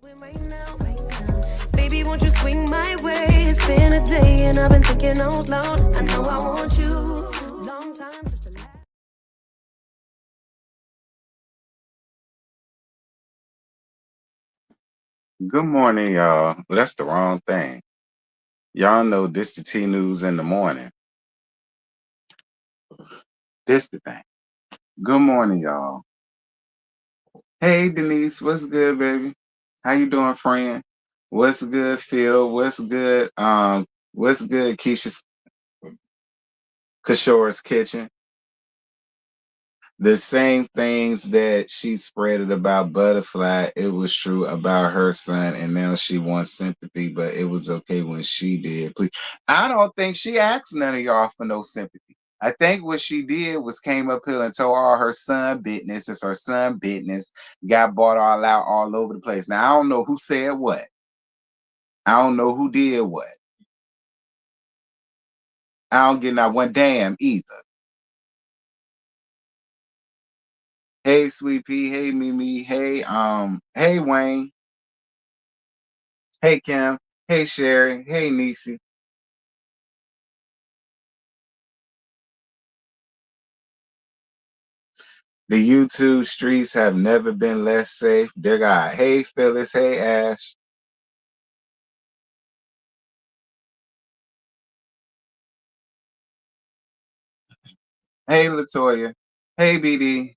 Right now, baby, won't you swing my way? It's been a day and I've been thinking out loud. I know I want you. Long time since the last. Good morning, y'all. Well, that's the wrong thing. Y'all know this the T news in the morning. This the thing. Good morning, y'all. Hey, Denise, what's good, baby? How you doing, friend? What's good, Phil? What's good? What's good, Keisha's Kishore's kitchen? The same things that she spreaded about Butterfly, it was true about her son, and now she wants sympathy, but it was okay when she did. Please, I don't think she asked none of y'all for no sympathy. I think what she did was came up here and told all her son business. It's her son business. Got bought all out all over the place. Now I don't know who said what. I don't know who did what. I don't get not one damn either. Hey, Sweet Pea. Hey, Mimi. Hey, Wayne. Hey, Kim. Hey, Sherry. Hey, Niecy. The YouTube streets have never been less safe. Dear God. Hey, Phyllis. Hey, Ash. Hey, Latoya. Hey, BD.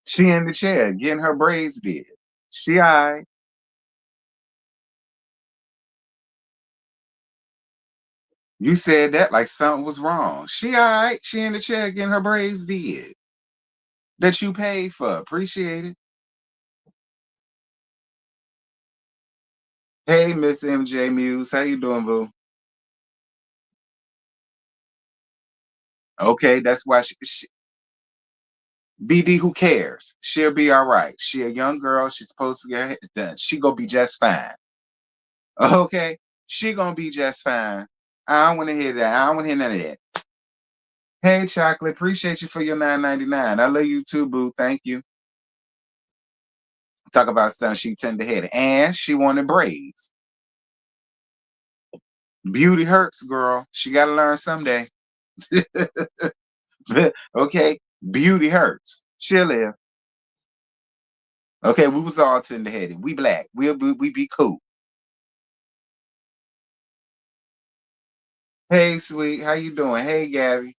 She in the chair getting her braids did. She all right. You said that like something was wrong. She all right. She in the chair getting her braids did. That you paid for. Appreciate it. Hey, Miss MJ Muse. How you doing, boo? Okay, that's why BD, who cares? She'll be all right. She a young girl. She's supposed to get it done. She gonna be just fine. Okay? She gonna be just fine. I don't want to hear that. I don't want to hear none of that. Hey, Chocolate. Appreciate you for your 9.99. I love you too, boo. Thank you. Talk about something she tender headed. And she wanted braids. Beauty hurts, girl. She gotta learn someday. Okay? Beauty hurts. She'll live. Okay, we was all tender headed. We black. We be cool. Hey, sweet, how you doing? Hey, Gabby.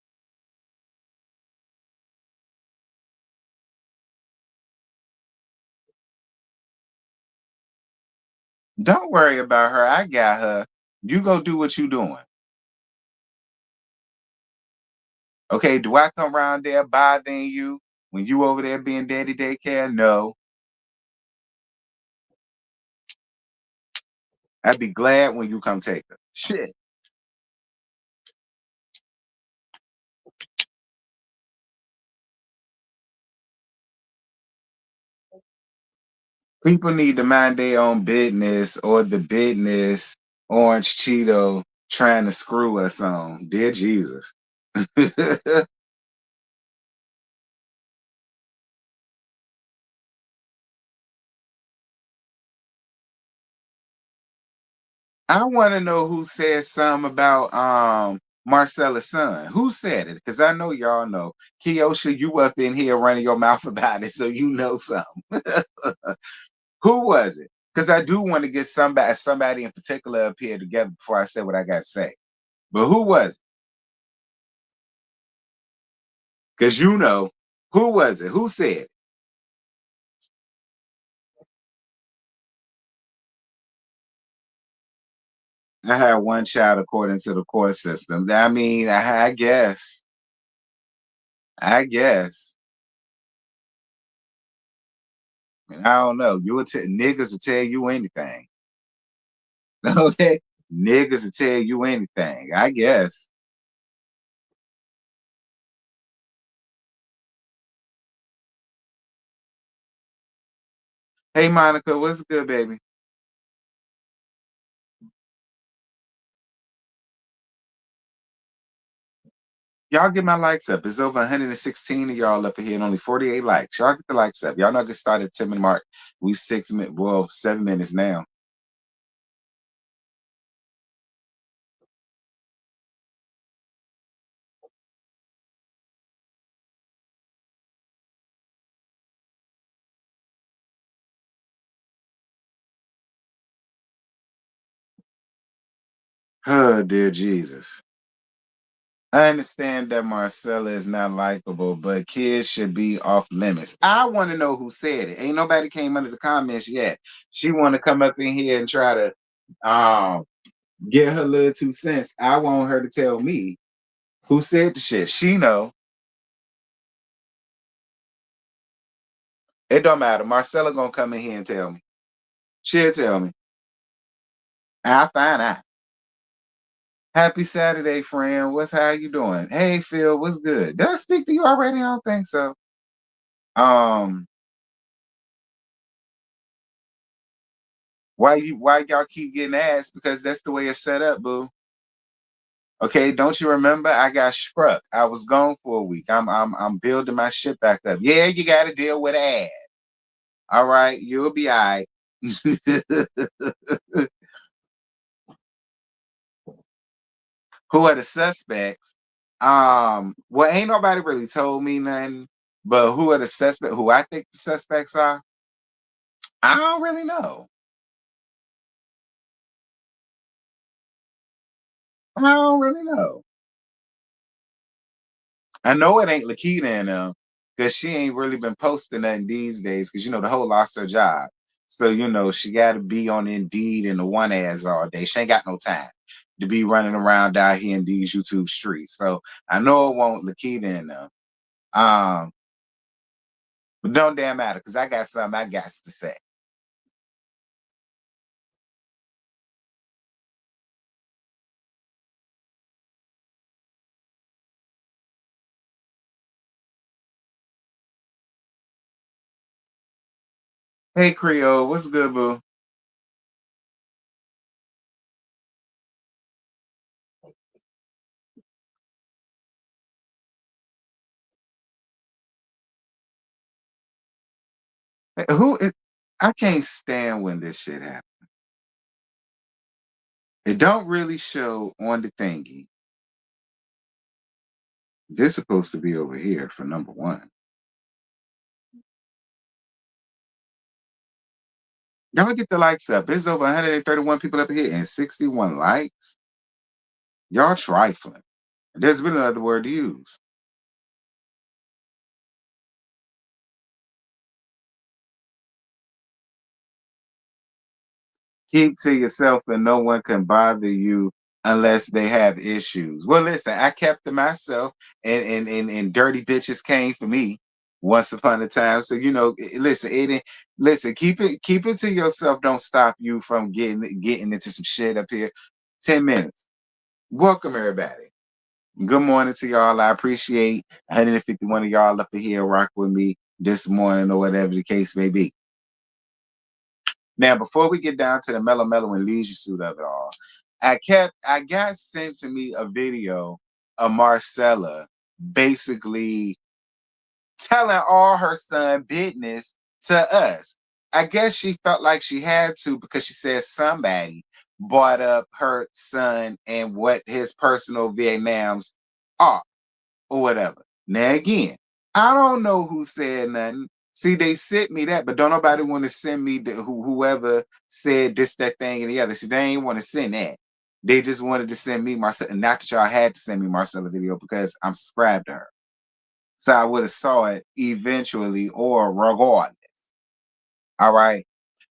Don't worry about her. I got her. You go do what you doing. Okay, do I come around there bothering you when you over there being daddy daycare? No. I'd be glad when you come take her. Shit. People need to mind their own business or the business Orange Cheeto trying to screw us on. Dear Jesus. I want to know who said something about Marcella's son. Who said it? Because I know y'all know. Kiosha, you up in here running your mouth about it, so you know something. Who was it? Because I do want to get somebody in particular up here together before I say what I got to say. But who was it? Because you know. Who was it? Who said it? I had one child according to the court system. I mean, I guess. I guess. I don't know. Niggas will tell you anything. Okay? Niggas will tell you anything. I guess. Hey, Monica, what's good, baby? Y'all get my likes up. It's over 116 of y'all up here and only 48 likes. Y'all get the likes up. Y'all know I get started at 10-minute mark. We 6 minutes, well, 7 minutes now. Oh, dear Jesus. I understand that Marcella is not likable, but kids should be off limits. I want to know who said it. Ain't nobody came under the comments yet. She want to come up in here and try to um get her little 2 cents. I want her to tell me who said the shit. She know. It don't matter. Marcella gonna come in here and tell me. She'll tell me. I'll find out. Happy Saturday, friend. What's how you doing? Hey Phil, what's good? Did I speak to you already? I don't think so. Um, why y'all keep getting asked? Because that's the way it's set up, boo. Okay, don't you remember? I got struck. I was gone for a week. I'm building my shit back up. Yeah, you gotta deal with ad. All right, you'll be all right. Who are the suspects? Well, ain't nobody really told me nothing, but who are the suspects? Who I think the suspects are? I don't really know. I don't really know. I know it ain't Lakita and them because she ain't really been posting nothing these days because the whole lost her job. So she got to be on Indeed and the one ads all day. She ain't got no time to be running around out here in these YouTube streets. So I know it won't Lakita and them. Um, but don't damn matter because I got something I got to say. Hey Creole, what's good, boo? Hey, I can't stand when this shit happens. It don't really show on the thingy. This supposed to be over here for number one. Y'all get the likes up. There's over 131 people up here and 61 likes. Y'all trifling. There's really another word to use. Keep to yourself and no one can bother you unless they have issues. Well, listen, I kept to myself and dirty bitches came for me once upon a time. So listen, listen, keep it to yourself. Don't stop you from getting into some shit up here. 10 minutes. Welcome everybody. Good morning to y'all. I appreciate 151 of y'all up in here rock with me this morning or whatever the case may be. Now, before we get down to the mellow and leisure suit of it all, I got sent to me a video of Marcella basically telling all her son business to us. I guess she felt like she had to because she said somebody brought up her son and what his personal Vietnams are or whatever. Now again, I don't know who said nothing. See, they sent me that, but don't nobody want to send me whoever said this, that thing, and the other. See, they ain't want to send that. They just wanted to send me Marcella. Not that y'all had to send me Marcella video because I'm subscribed to her. So I would have saw it eventually or regardless. All right.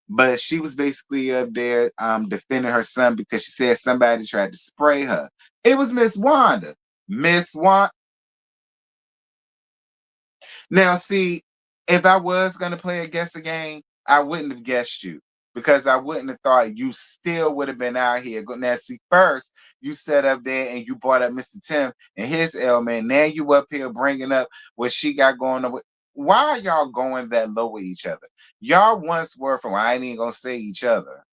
But she was basically up there defending her son because she said somebody tried to spray her. It was Miss Wanda. Miss Wanda. Now, see, if I was gonna play a guess a game, I wouldn't have guessed you because I wouldn't have thought you still would have been out here. Now, see, first you sat up there and you brought up Mr. Tim and his ailment. Now you up here bringing up what she got going on. Why are y'all going that low with each other? Y'all once were from. I ain't even gonna say each other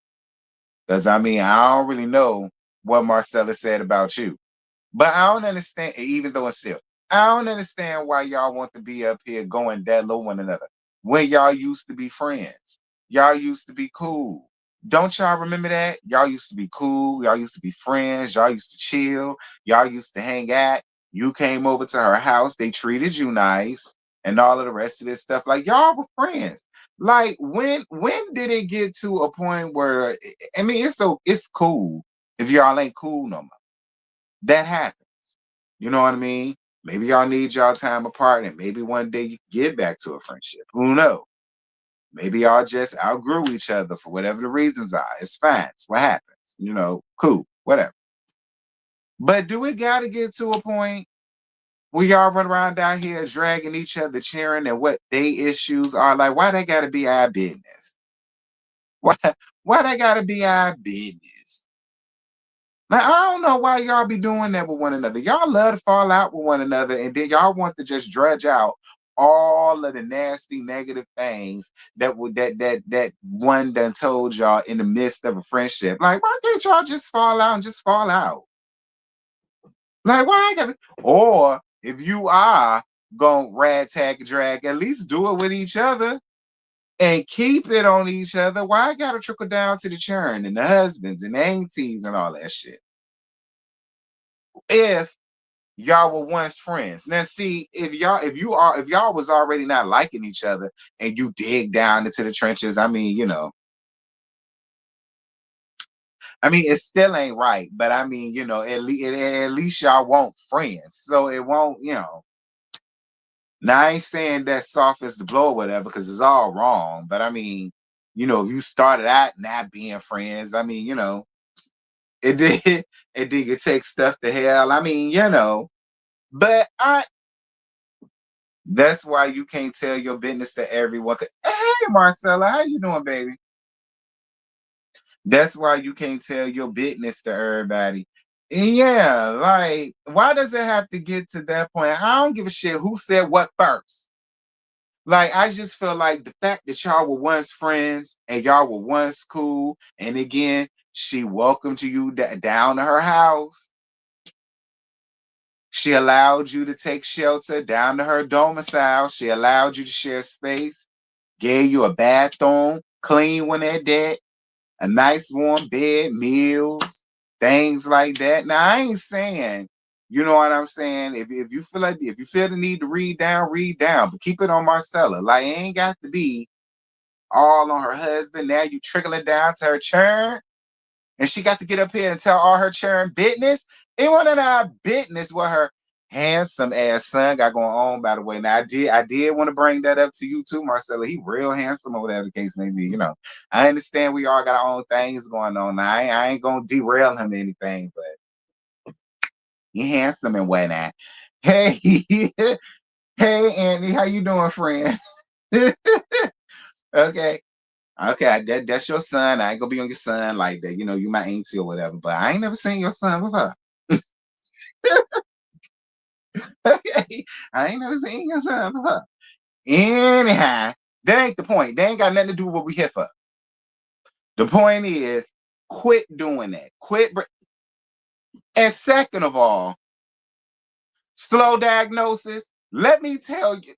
because I mean I don't really know what Marcella said about you. But I don't understand, even though it's still, I don't understand why y'all want to be up here going that low one another when y'all used to be friends. Y'all used to be cool. Don't y'all remember that? Y'all used to be cool. Y'all used to be friends. Y'all used to chill. Y'all used to hang out. You came over to her house. They treated you nice and all of the rest of this stuff. Like y'all were friends. Like when did it get to a point where I mean it's cool if y'all ain't cool no more. That happens. You know what I mean? Maybe y'all need y'all time apart, and maybe one day you can get back to a friendship. Who knows? Maybe y'all just outgrew each other for whatever the reasons are. It's fine. It's what happens. Cool, whatever. But do we gotta get to a point where y'all run around down here dragging each other, cheering and what they issues are? Like, why they gotta be our business? Why why they gotta be our business? Like, I don't know why y'all be doing that with one another. Y'all love to fall out with one another, and then y'all want to just drudge out all of the nasty, negative things that one done told y'all in the midst of a friendship. Like, why can't y'all just fall out and just fall out? Like, why I gotta? Or if you are gonna rag tag drag, at least do it with each other and keep it on each other. Why I gotta trickle down to the churn and the husbands and the aunties and all that shit? If y'all were once friends. Now, see, if y'all was already not liking each other and you dig down into the trenches, I mean, it still ain't right. But I mean, at least y'all won't friends, so it won't, Now, I ain't saying that soft as the blow or whatever, because it's all wrong. But I mean, if you started out not being friends, I mean, it did, it did take stuff to hell. I mean, but that's why you can't tell your business to everyone. Hey, Marcella, how you doing, baby? That's why you can't tell your business to everybody. Yeah, like, why does it have to get to that point? I don't give a shit who said what first. Like, I just feel like the fact that y'all were once friends and y'all were once cool, and again, she welcomed you down to her house. She allowed you to take shelter down to her domicile. She allowed you to share space, gave you a bathroom, clean when they're dead, a nice warm bed, meals, things like that. Now, I ain't saying, you know what I'm saying? If you feel like if you feel the need to read down, but keep it on Marcella. Like, it ain't got to be all on her husband. Now you trickling down to her churn. And she got to get up here and tell all her churn business. It wasn't our business what her handsome ass son got going on, by the way. Now, I did want to bring that up to you too, Marcella. He real handsome or whatever the case may be. I understand we all got our own things going on. Now, I ain't gonna derail him or anything, but he handsome and whatnot. Hey, hey, Andy, how you doing, friend? Okay. Okay, that's your son. I ain't gonna be on your son like that. You my auntie or whatever, but I ain't never seen your son with her. Okay, I ain't never seen your son with her. Anyhow, that ain't the point. They ain't got nothing to do with what we here for. The point is, quit doing that. And second of all, slow diagnosis. Let me tell you.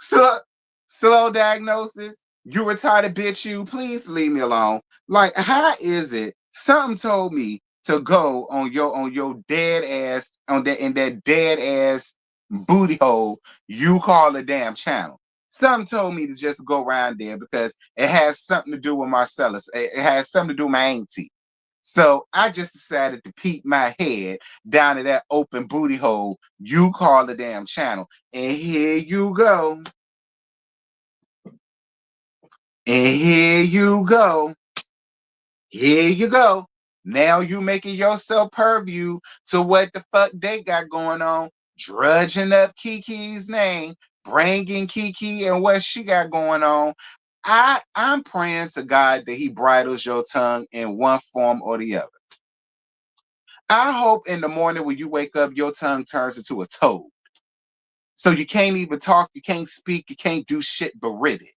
Slow, slow diagnosis. You retarded bitch. You please leave me alone. Like, how is it? Something told me to go on your dead ass on that in that dead ass booty hole you call a damn channel. Something told me to just go around there because it has something to do with Marcellus. It has something to do with my auntie. So I just decided to peek my head down to that open booty hole you call the damn channel. And here you go. And here you go. Here you go. Now you making yourself purview to what the fuck they got going on, drudging up Kiki's name, bringing Kiki and what she got going on. I'm praying to God that he bridles your tongue in one form or the other. I hope in the morning when you wake up, your tongue turns into a toad. So you can't even talk, you can't speak, you can't do shit but ribbit.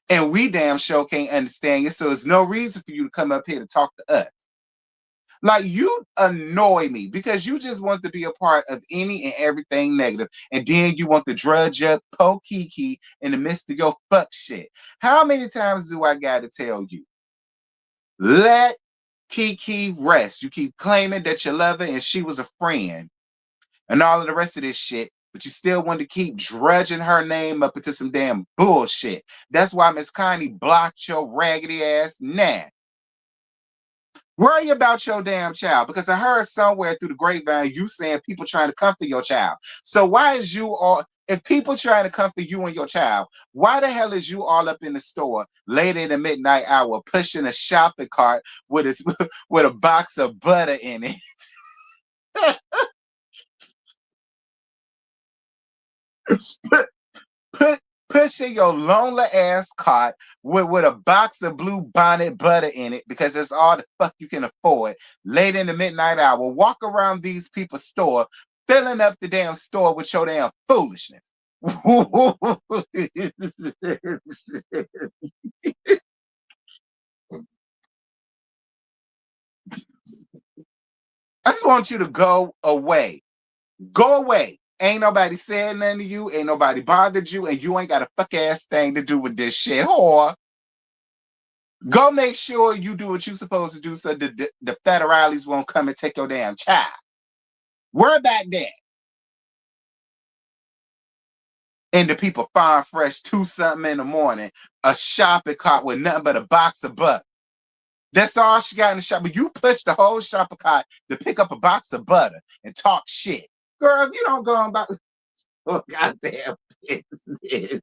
And we damn sure can't understand you. So there's no reason for you to come up here to talk to us. Like, you annoy me because you just want to be a part of any and everything negative, and then you want to drudge up poke Kiki in the midst of your fuck shit. How many times do I gotta tell you? Let Kiki rest. You keep claiming that you love her and she was a friend and all of the rest of this shit, but you still want to keep drudging her name up into some damn bullshit. That's why Miss Connie blocked your raggedy ass now. Worry about your damn child, because I heard somewhere through the grapevine you saying people trying to comfort your child. So why is you all, if people trying to comfort you and your child, why the hell is you all up in the store late in the midnight hour pushing a shopping cart with a with a box of butter in it? Put Pushing your lonely ass cart with a box of blue bonnet butter in it because that's all the fuck you can afford late in the midnight hour. Walk around these people's store, filling up the damn store with your damn foolishness. I just want you to go away. Go away. Ain't nobody said nothing to you. Ain't nobody bothered you, and you ain't got a fuck ass thing to do with this shit. Whore. Go make sure you do what you're supposed to do so the federales won't come and take your damn child. Worry about that. And the people farm fresh 2 something in the morning, a shopping cart with nothing but a box of butter. That's all she got in the shop. But you push the whole shopping cart to pick up a box of butter and talk shit. Girl, if you don't go on about oh goddamn business.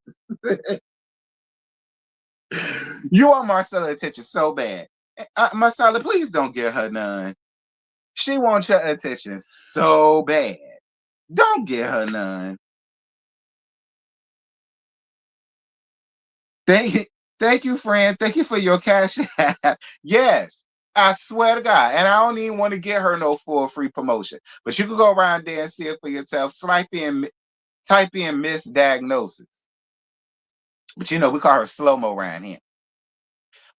You want Marcella attention so bad. Marcella, please don't give her none. She wants your attention so bad. Don't get her none. Thank you, thank you, friend. Thank you for your cash app. Yes, I swear to God. And I don't even want to get her no full free promotion. But you can go around there and see it for yourself. Type in misdiagnosis. But you know, we call her slow-mo around here.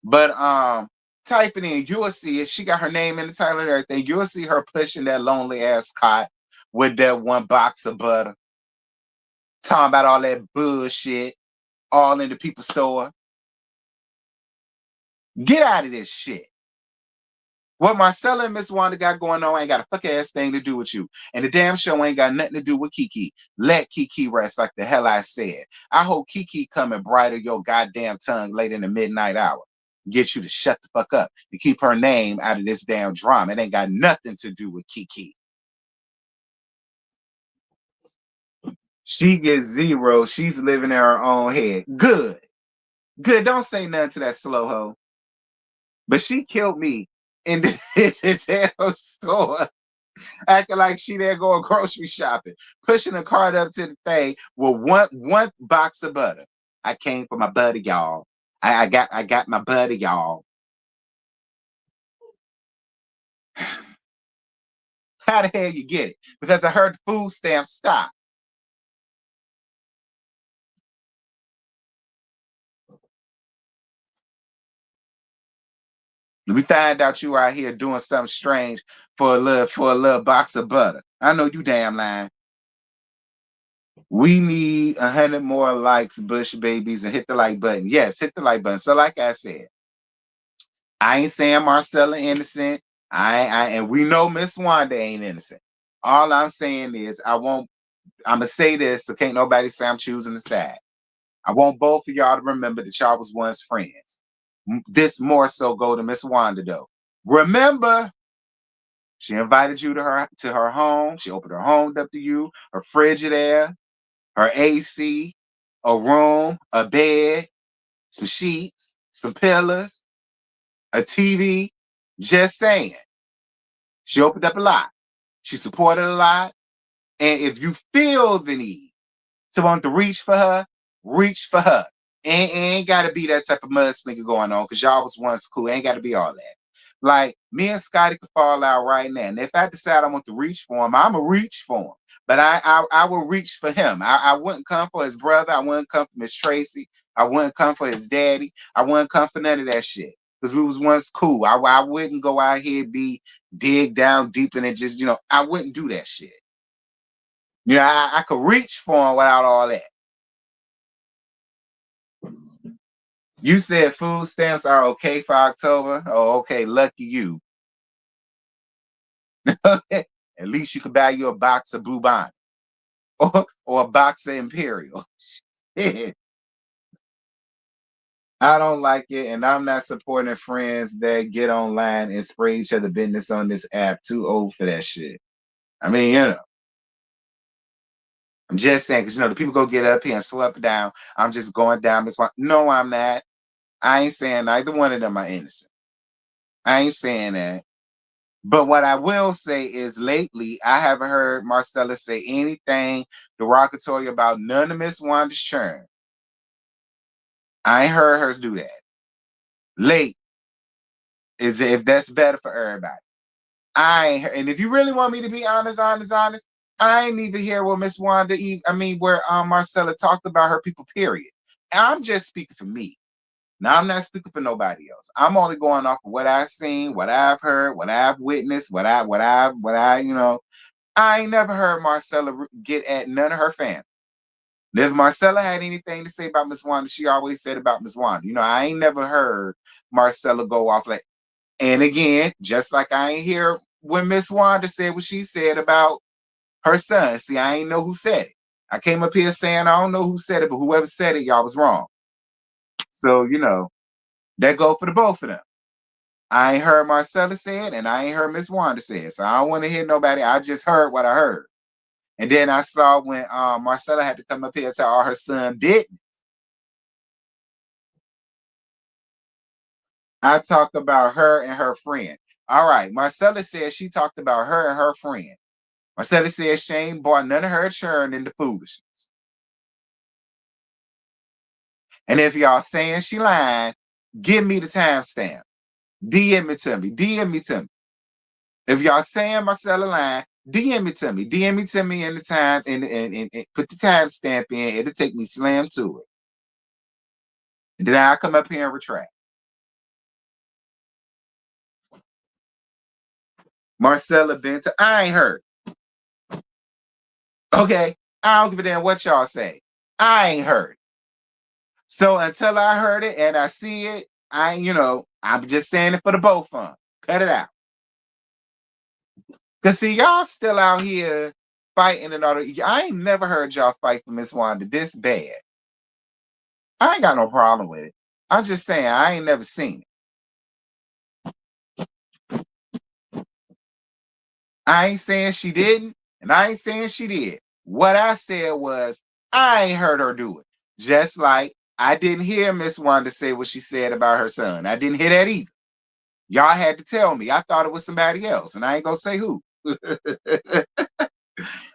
But type it in, you'll see it. She got her name in the title and everything. You'll see her pushing that lonely ass cot with that one box of butter. Talking about all that bullshit, all in the people's store. Get out of this shit. What Marcella and Miss Wanda got going on ain't got a fuck ass thing to do with you. And the damn show ain't got nothing to do with Kiki. Let Kiki rest like the hell I said. I hope Kiki come and bridle your goddamn tongue late in the midnight hour. Get you to shut the fuck up and keep her name out of this damn drama. It ain't got nothing to do with Kiki. She gets zero. She's living in her own head. Good. Good. Don't say nothing to that slow hoe. But she killed me in the damn store, acting like she there going grocery shopping, pushing a cart up to the thing with one box of butter. I came for my butter, y'all. I got my butter, y'all. How the hell you get it? Because I heard the food stamps stop. We find out you out here doing something strange for a little box of butter. I know you damn lying. We need 100 more likes, Bush babies, and hit the like button. Yes, hit the like button. So, like I said, I ain't saying Marcella innocent. And we know Miss Wanda ain't innocent. All I'm saying is I'm gonna say this, so can't nobody say I'm choosing the side. I want both of y'all to remember that y'all was once friends. This more so go to Miss Wanda though. Remember, she invited you to her home. She opened her home up to you, her Frigidaire, her AC, a room, a bed, some sheets, some pillows, a TV. Just saying. She opened up a lot. She supported a lot. And if you feel the need to want to reach for her, reach for her. Ain't got to be that type of mudslinger going on because y'all was once cool. Ain't got to be all that. Like me and Scotty could fall out right now. And if I decide I want to reach for him, I'ma reach for him. But I will reach for him. I wouldn't come for his brother. I wouldn't come for Miss Tracy. I wouldn't come for his daddy. I wouldn't come for none of that shit. Because we was once cool. I wouldn't go out here be dig down deep in it. Just, I wouldn't do that shit. I could reach for him without all that. You said food stamps are okay for October. Oh, okay. Lucky you. At least you could buy you a box of Blue Bond or a box of Imperial. I don't like it, and I'm not supporting friends that get online and spray each other business on this app. Too old for that shit. I mean, I'm just saying, because the people go get up here and sweep down. I'm just going down this one. No, I'm not. I ain't saying either one of them are innocent. I ain't saying that. But what I will say is lately, I haven't heard Marcella say anything derogatory about none of Miss Wanda's churn. I ain't heard her do that. Late is if that's better for everybody. I ain't and if you really want me to be honest, I ain't even hear where Miss Wanda, where Marcella talked about her people, period. I'm just speaking for me. Now I'm not speaking for nobody else. I'm only going off of what I've seen, what I've heard, what I've witnessed, I ain't never heard Marcella get at none of her family. If Marcella had anything to say about Miss Wanda, she always said about Miss Wanda. I ain't never heard Marcella go off like, and again, just like I ain't hear when Miss Wanda said what she said about her son. See, I ain't know who said it. I came up here saying I don't know who said it, but whoever said it, y'all was wrong. So, that go for the both of them. I ain't heard Marcella say it, and I ain't heard Miss Wanda say it. So I don't want to hear nobody. I just heard what I heard. And then I saw when Marcella had to come up here and tell all her son didn't. I talked about her and her friend. All right. Marcella said she talked about her and her friend. Marcella said Shane bought none of her churn into foolishness. And if y'all saying she lying, give me the timestamp. DM it to me. DM me to me. If y'all saying Marcella lying, DM it to me. DM it to me in the time and put the timestamp in. It'll take me slam to it. And then I'll come up here and retract. Marcella Bento, I ain't heard. Okay, I don't give a damn what y'all say. I ain't heard. So until I heard it and I see it, I'm just saying it for the both of them. Cut it out. Cause see, y'all still out here fighting and all that. I ain't never heard y'all fight for Miss Wanda this bad. I ain't got no problem with it. I'm just saying I ain't never seen it. I ain't saying she didn't, and I ain't saying she did. What I said was I ain't heard her do it. Just like I didn't hear Miss Wanda say what she said about her son. I didn't hear that either. Y'all had to tell me. I thought it was somebody else, and I ain't gonna say who.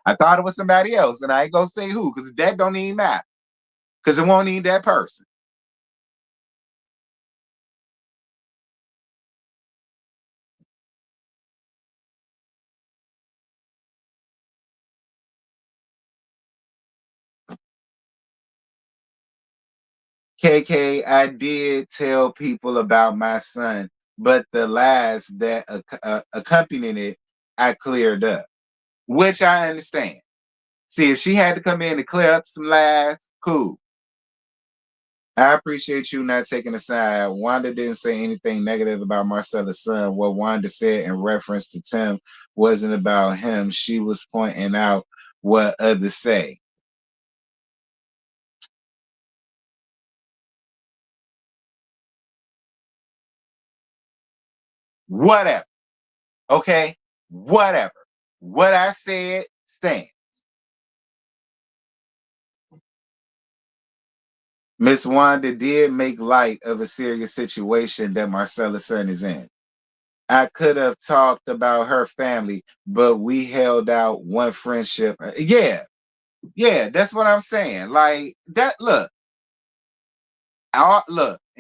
I thought it was somebody else, and I ain't gonna say who, because that don't even matter. Because it won't need that person. KK, I did tell people about my son, but the lies that accompanied it, I cleared up, which I understand. See, if she had to come in and clear up some lies, cool. I appreciate you not taking a side. Wanda didn't say anything negative about Marcella's son. What Wanda said in reference to Tim wasn't about him. She was pointing out what others say. Whatever. Okay? Whatever. What I said stands. Miss Wanda did make light of a serious situation that Marcella's son is in. I could have talked about her family, but we held out one friendship. Yeah, that's what I'm saying. Like that. Look,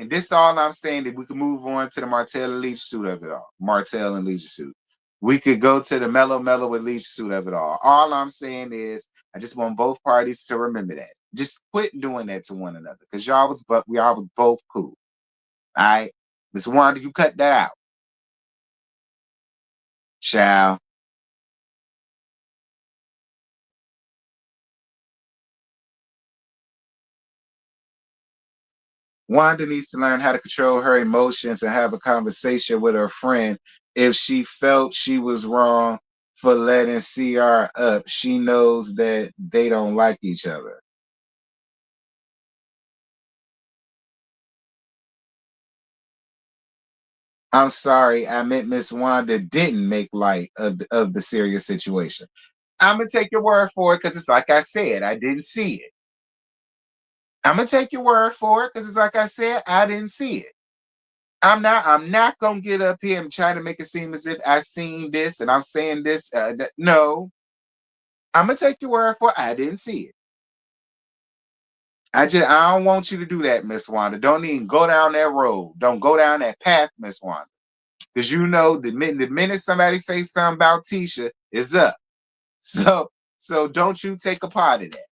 and this all I'm saying that we can move on to the Martell and Leach suit of it all. Martell and Leach suit. We could go to the Mellow Mellow with Leach suit of it all. All I'm saying is I just want both parties to remember that. Just quit doing that to one another. Because y'all was both cool. All right. Miss Wanda, you cut that out. Shall. Wanda needs to learn how to control her emotions and have a conversation with her friend. If she felt she was wrong for letting CR up, she knows that they don't like each other. I'm sorry, I meant Miss Wanda didn't make light of the serious situation. I'm gonna take your word for it because it's like I said, I didn't see it. I'm gonna take your word for it because it's like I said, I didn't see it. I'm not gonna get up here and try to make it seem as if I seen this and I'm saying this. No, I'm gonna take your word for it. I didn't see it. I don't want you to do that, Miss Wanda. Don't even go down that road. Don't go down that path, Miss Wanda. Because you know the minute somebody say something about Tisha, it's up. So so don't you take a part of that.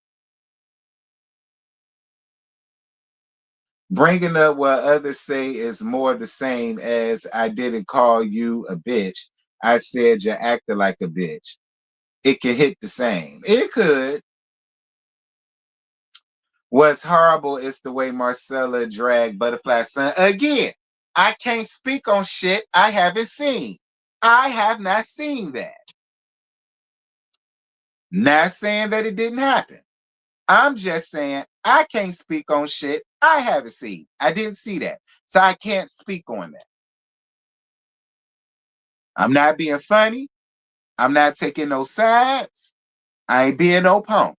Bringing up what others say is more the same as I didn't call you a bitch. I said you acted like a bitch. It can hit the same. It could. What's horrible is the way Marcella dragged Butterfly Son. Again, I can't speak on shit I haven't seen. I have not seen that. Not saying that it didn't happen. I'm just saying I can't speak on shit I haven't seen. I didn't see that. So I can't speak on that. I'm not being funny. I'm not taking no sides. I ain't being no punk.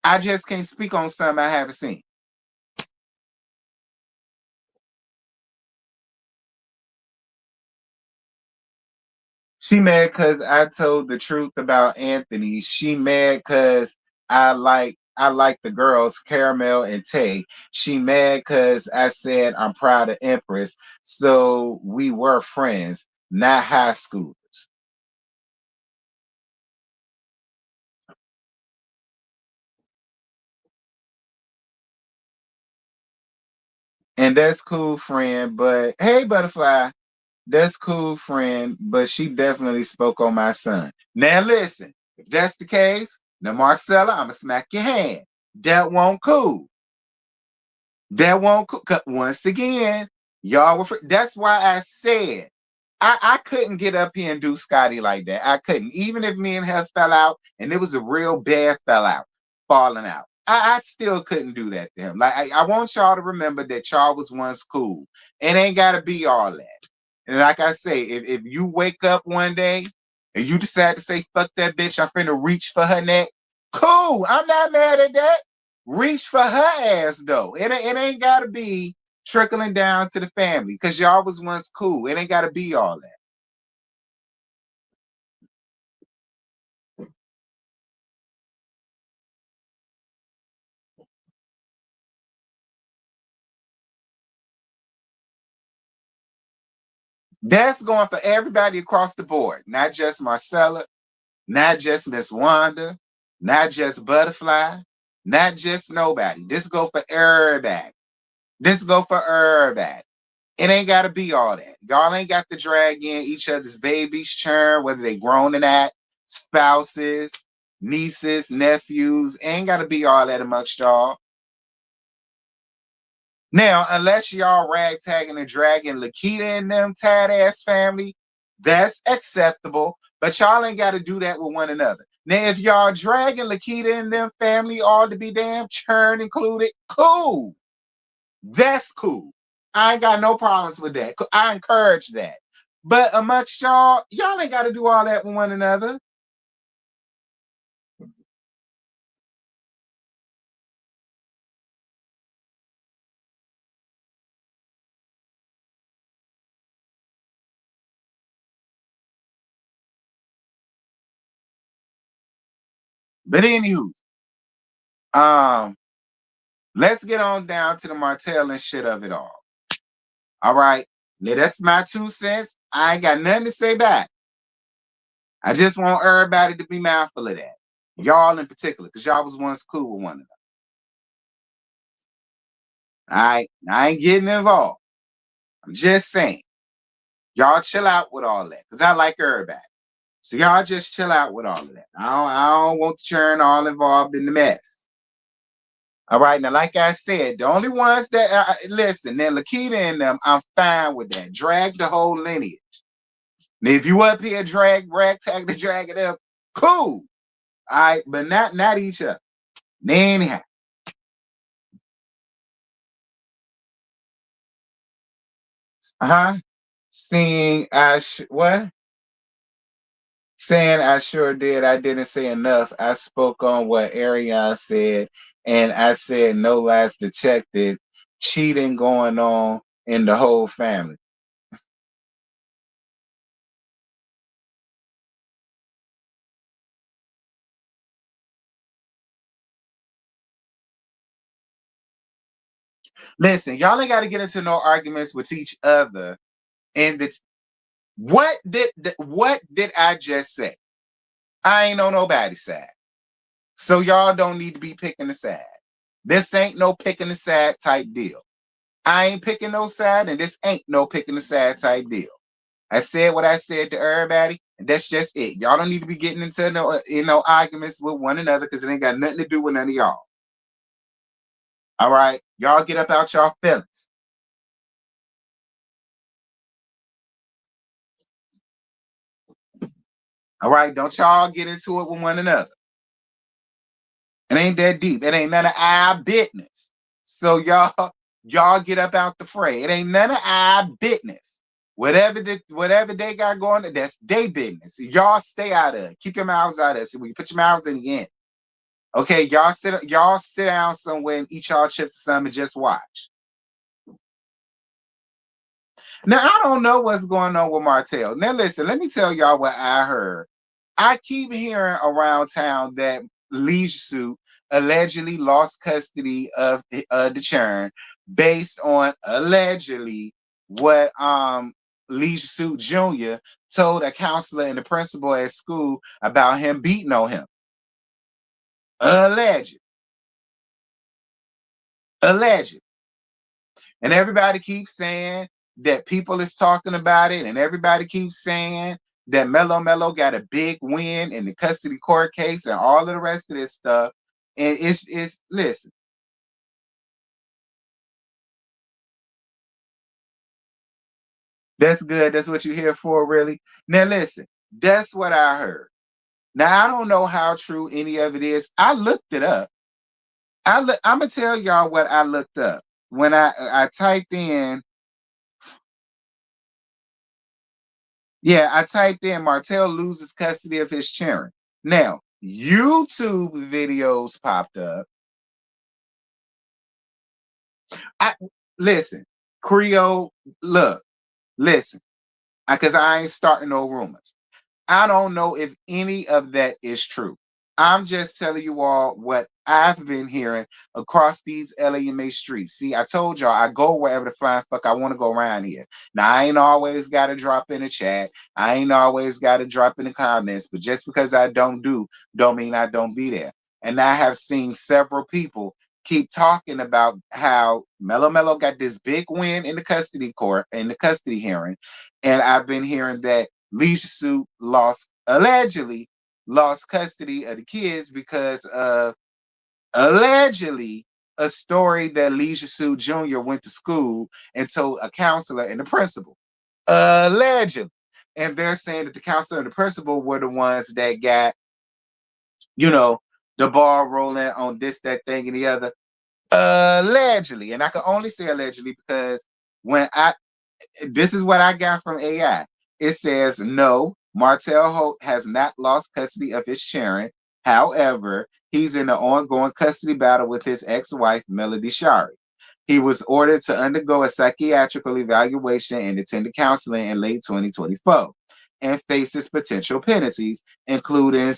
I just can't speak on something I haven't seen. She mad because I told the truth about Anthony. She mad because I like the girls, Caramel and Tay. She mad because I said I'm proud of Empress. So we were friends, not high schoolers. And that's cool, friend. But hey, Butterfly, that's cool, friend. But she definitely spoke on my son. Now listen, if that's the case, now Marcella, I'ma smack your hand. That won't cool. That won't cook. Once again, y'all were. That's why I said I couldn't get up here and do Scotty like that. I couldn't. Even if me and her fell out, and it was a real bad fell out, falling out. I still couldn't do that to him. Like I want y'all to remember that y'all was once cool. It ain't gotta be all that. And like I say, if you wake up one day and you decide to say fuck that bitch, I'm finna reach for her neck. Cool. I'm not mad at that. Reach for her ass though. It ain't gotta be trickling down to the family because y'all was once cool. It ain't gotta be all that. That's going for everybody across the board, not just Marcella, not just Miss Wanda, not just Butterfly, not just nobody. This go for everybody. This go for everybody. It ain't gotta be all that. Y'all ain't got to drag in each other's babies, churn, whether they grown or not, spouses, nieces, nephews. Ain't gotta be all that amongst y'all. Now, unless y'all ragtagging and dragging Lakita and them tad ass family, that's acceptable. But y'all ain't got to do that with one another. Now, if y'all dragging Lakita and them family all to be damn, churn included, cool. That's cool. I ain't got no problems with that. I encourage that. But amongst y'all ain't got to do all that with one another. But anywho, um, let's get on down to the Martell and shit of it all. All right. Now that's my 2 cents. I ain't got nothing to say back. I just want everybody to be mindful of that. Y'all in particular, because y'all was once cool with one another. All right. I ain't getting involved. I'm just saying. Y'all chill out with all that. Because I like everybody. So y'all just chill out with all of that. I don't want the Chern all involved in the mess. All right. Now, like I said, the only ones that listen, then Lakita and them, I'm fine with that. Drag the whole lineage. Now, if you up here ragtag to drag it up, cool. All right, but not each other. Anyhow. Uh-huh. Seeing what? Saying I sure did. I didn't say enough. I spoke on what Ariana said, and I said no lies detected, cheating going on in the whole family. Listen, y'all ain't got to get into no arguments with each other. And what did I just say? I ain't on nobody's side. So y'all don't need to be picking a side. This ain't no picking a side type deal. I ain't picking no side, and this ain't no picking a side type deal. I said what I said to everybody, and that's just it. Y'all don't need to be getting into no arguments with one another because it ain't got nothing to do with none of y'all. All right, y'all get up out y'all feelings. All right, don't y'all get into it with one another. It ain't that deep. It ain't none of our business. So y'all get up out the fray. It ain't none of our business. Whatever they got going, that's their business. Y'all stay out of it. Keep your mouths out of it. So when you put your mouths in the end. Okay, y'all sit down somewhere and eat y'all chips or something and just watch. Now I don't know what's going on with Martell. Now listen, let me tell y'all what I heard. I keep hearing around town that Leisure Suit allegedly lost custody of the Chern based on allegedly what Leisure Suit Jr. told a counselor and the principal at school about him beating on him. Alleged. Alleged. And everybody keeps saying that people is talking about it, and everybody keeps saying that Mello got a big win in the custody court case and all of the rest of this stuff. And it's listen, that's good. That's what you're here for, really. Now listen, that's what I heard. Now I don't know how true any of it is. I looked it up. I'm gonna tell y'all what I looked up when I typed in. Yeah, I typed in Martell loses custody of his children. Now, YouTube videos popped up. I listen, Creole, look, listen, because I ain't starting no rumors. I don't know if any of that is true. I'm just telling you all what I've been hearing across these LAMA streets. See, I told y'all I go wherever the flying fuck I want to go around here. Now, I ain't always got to drop in the chat. I ain't always got to drop in the comments. But just because I don't mean I don't be there. And I have seen several people keep talking about how Mello got this big win in the custody court, in the custody hearing. And I've been hearing that Leisha Suit allegedly lost custody of the kids because of allegedly a story that Leisha Suit Jr. went to school and told a counselor and the principal. Allegedly. And they're saying that the counselor and the principal were the ones that got, you know, the ball rolling on this, that thing, and the other. Allegedly. And I can only say allegedly because when this is what I got from AI. It says, no, Martell Holt has not lost custody of his children. However, he's in an ongoing custody battle with his ex-wife, Melody Shari. He was ordered to undergo a psychiatrical evaluation and attend counseling in late 2024 and faces potential penalties, including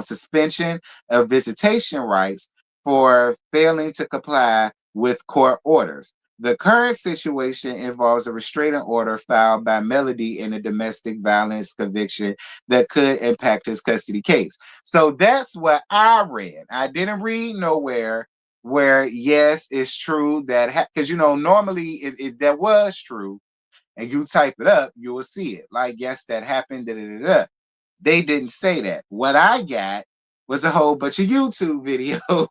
suspension of visitation rights for failing to comply with court orders. The current situation involves a restraining order filed by Melody in a domestic violence conviction that could impact his custody case. So that's what I read. I didn't read nowhere where, yes, it's true that, because, normally if that was true and you type it up, you will see it. Like, yes, that happened. Da, da, da, da. They didn't say that. What I got was a whole bunch of YouTube videos.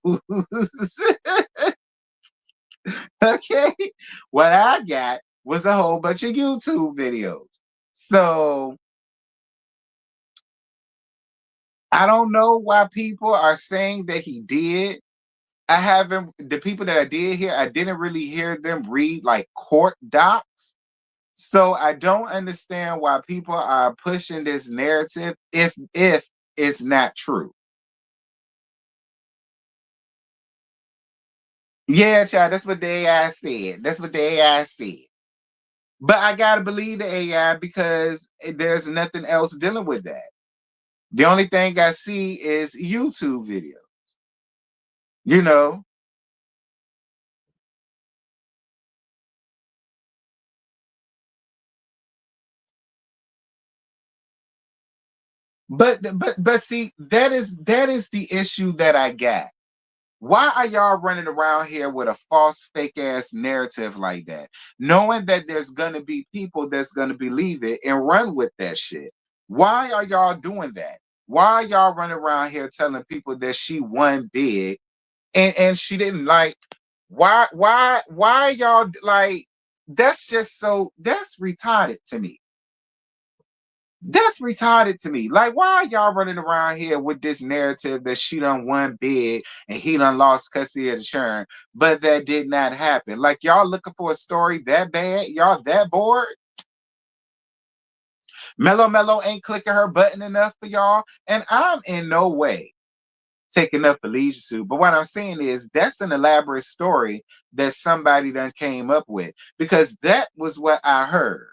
Okay. What I got was a whole bunch of YouTube videos. So I don't know why people are saying that he did. I haven't, the people that I did hear, I didn't really hear them read like court docs. So I don't understand why people are pushing this narrative if it's not true. Yeah, child, that's what the AI said. That's what the AI said. But I gotta believe the AI because there's nothing else dealing with that. The only thing I see is YouTube video. You know, but see, that is the issue that I got. Why are y'all running around here with a false fake ass narrative like that, knowing that there's gonna be people that's gonna believe it and run with that shit? Why are y'all doing that? Why are y'all running around here telling people that she won big and she didn't? Like, why y'all like, that's just so, that's retarded to me. That's retarded to me. Like, why are y'all running around here with this narrative that she done won big and he done lost custody of the Chern, but that did not happen? Like, y'all looking for a story that bad? Y'all that bored? Mellow ain't clicking her button enough for y'all, and I'm in no way taking up a leisure suit. But what I'm saying is that's an elaborate story that somebody done came up with, because that was what I heard.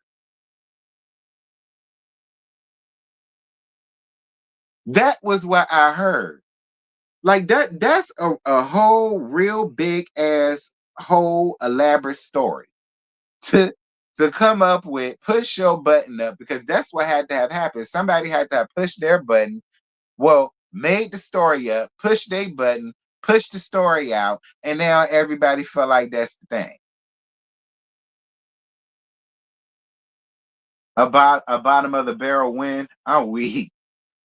That was what I heard. Like that's a whole real big ass whole elaborate story to come up with. Push your button up, because that's what had to have happened. Somebody had to have pushed their button, well, made the story up, push their button, push the story out, and now everybody felt like that's the thing. About a bottom of the barrel win, I'm weak.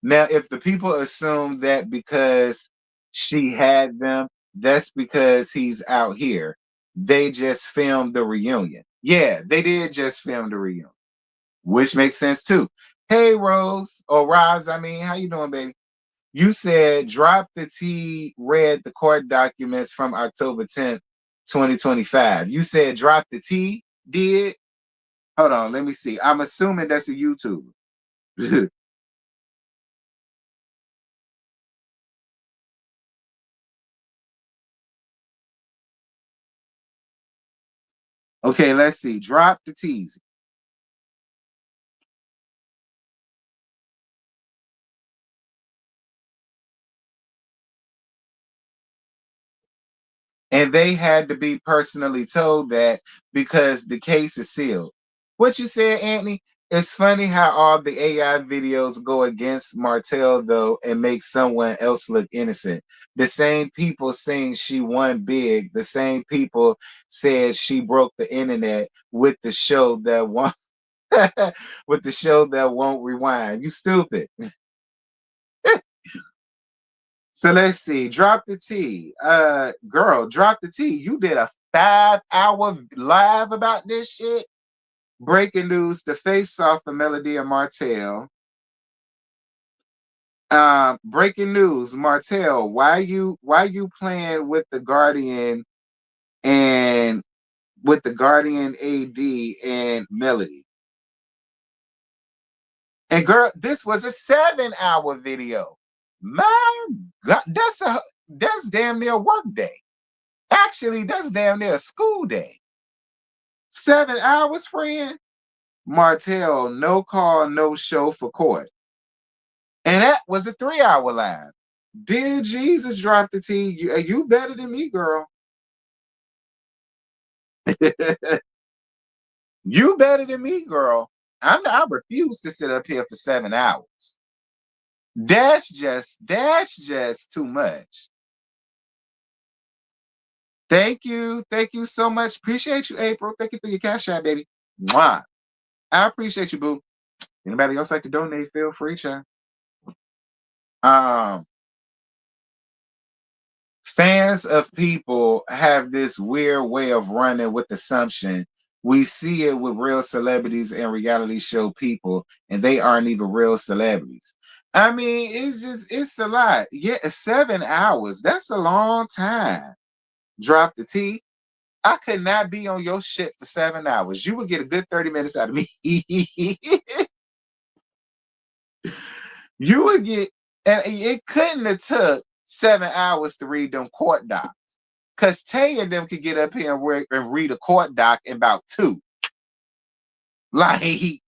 Now, if the people assume that because she had them, that's because he's out here. They just filmed the reunion. Yeah, they did just film the reunion, which makes sense too. Hey, Rose, or Roz, I mean, how you doing, baby? You said drop the T, read the court documents from October 10th, 2025. You said drop the T, did? Hold on, let me see. I'm assuming that's a YouTube. Okay, let's see. Drop the T's. And they had to be personally told that because the case is sealed. What you said, Anthony? It's funny how all the AI videos go against Martell though and make someone else look innocent. The same people saying she won big, the same people said she broke the internet with the show that won't with the show that won't rewind. You stupid. So let's see. Drop the T. Girl, drop the T. You did a 5-hour live about this shit. Breaking news: the face off of Melody and Martell. Breaking news: Martell, why you playing with the Guardian and with the Guardian AD and Melody? And girl, this was a 7-hour video. My God, that's damn near a work day. Actually, that's damn near a school day. 7 hours, friend. Martell, no call, no show for court. And that was a 3-hour live. Did Jesus drop the T? You better than me, girl. You better than me, girl. I refuse to sit up here for 7 hours. That's just too much. Thank you so much. Appreciate you, April. Thank you for your cash out, baby. Mwah. I appreciate you, boo. Anybody else like to donate? Feel free, child. Um, Fans of people have this weird way of running with assumption. We see it with real celebrities and reality show people, and they aren't even real celebrities. I mean, it's a lot. Yeah, 7 hours. That's a long time. Drop the T. I could not be on your shit for 7 hours. You would get a good 30 minutes out of me. You would get, and it couldn't have took 7 hours to read them court docs. Cause Tay and them could get up here and read a court doc in about two. Like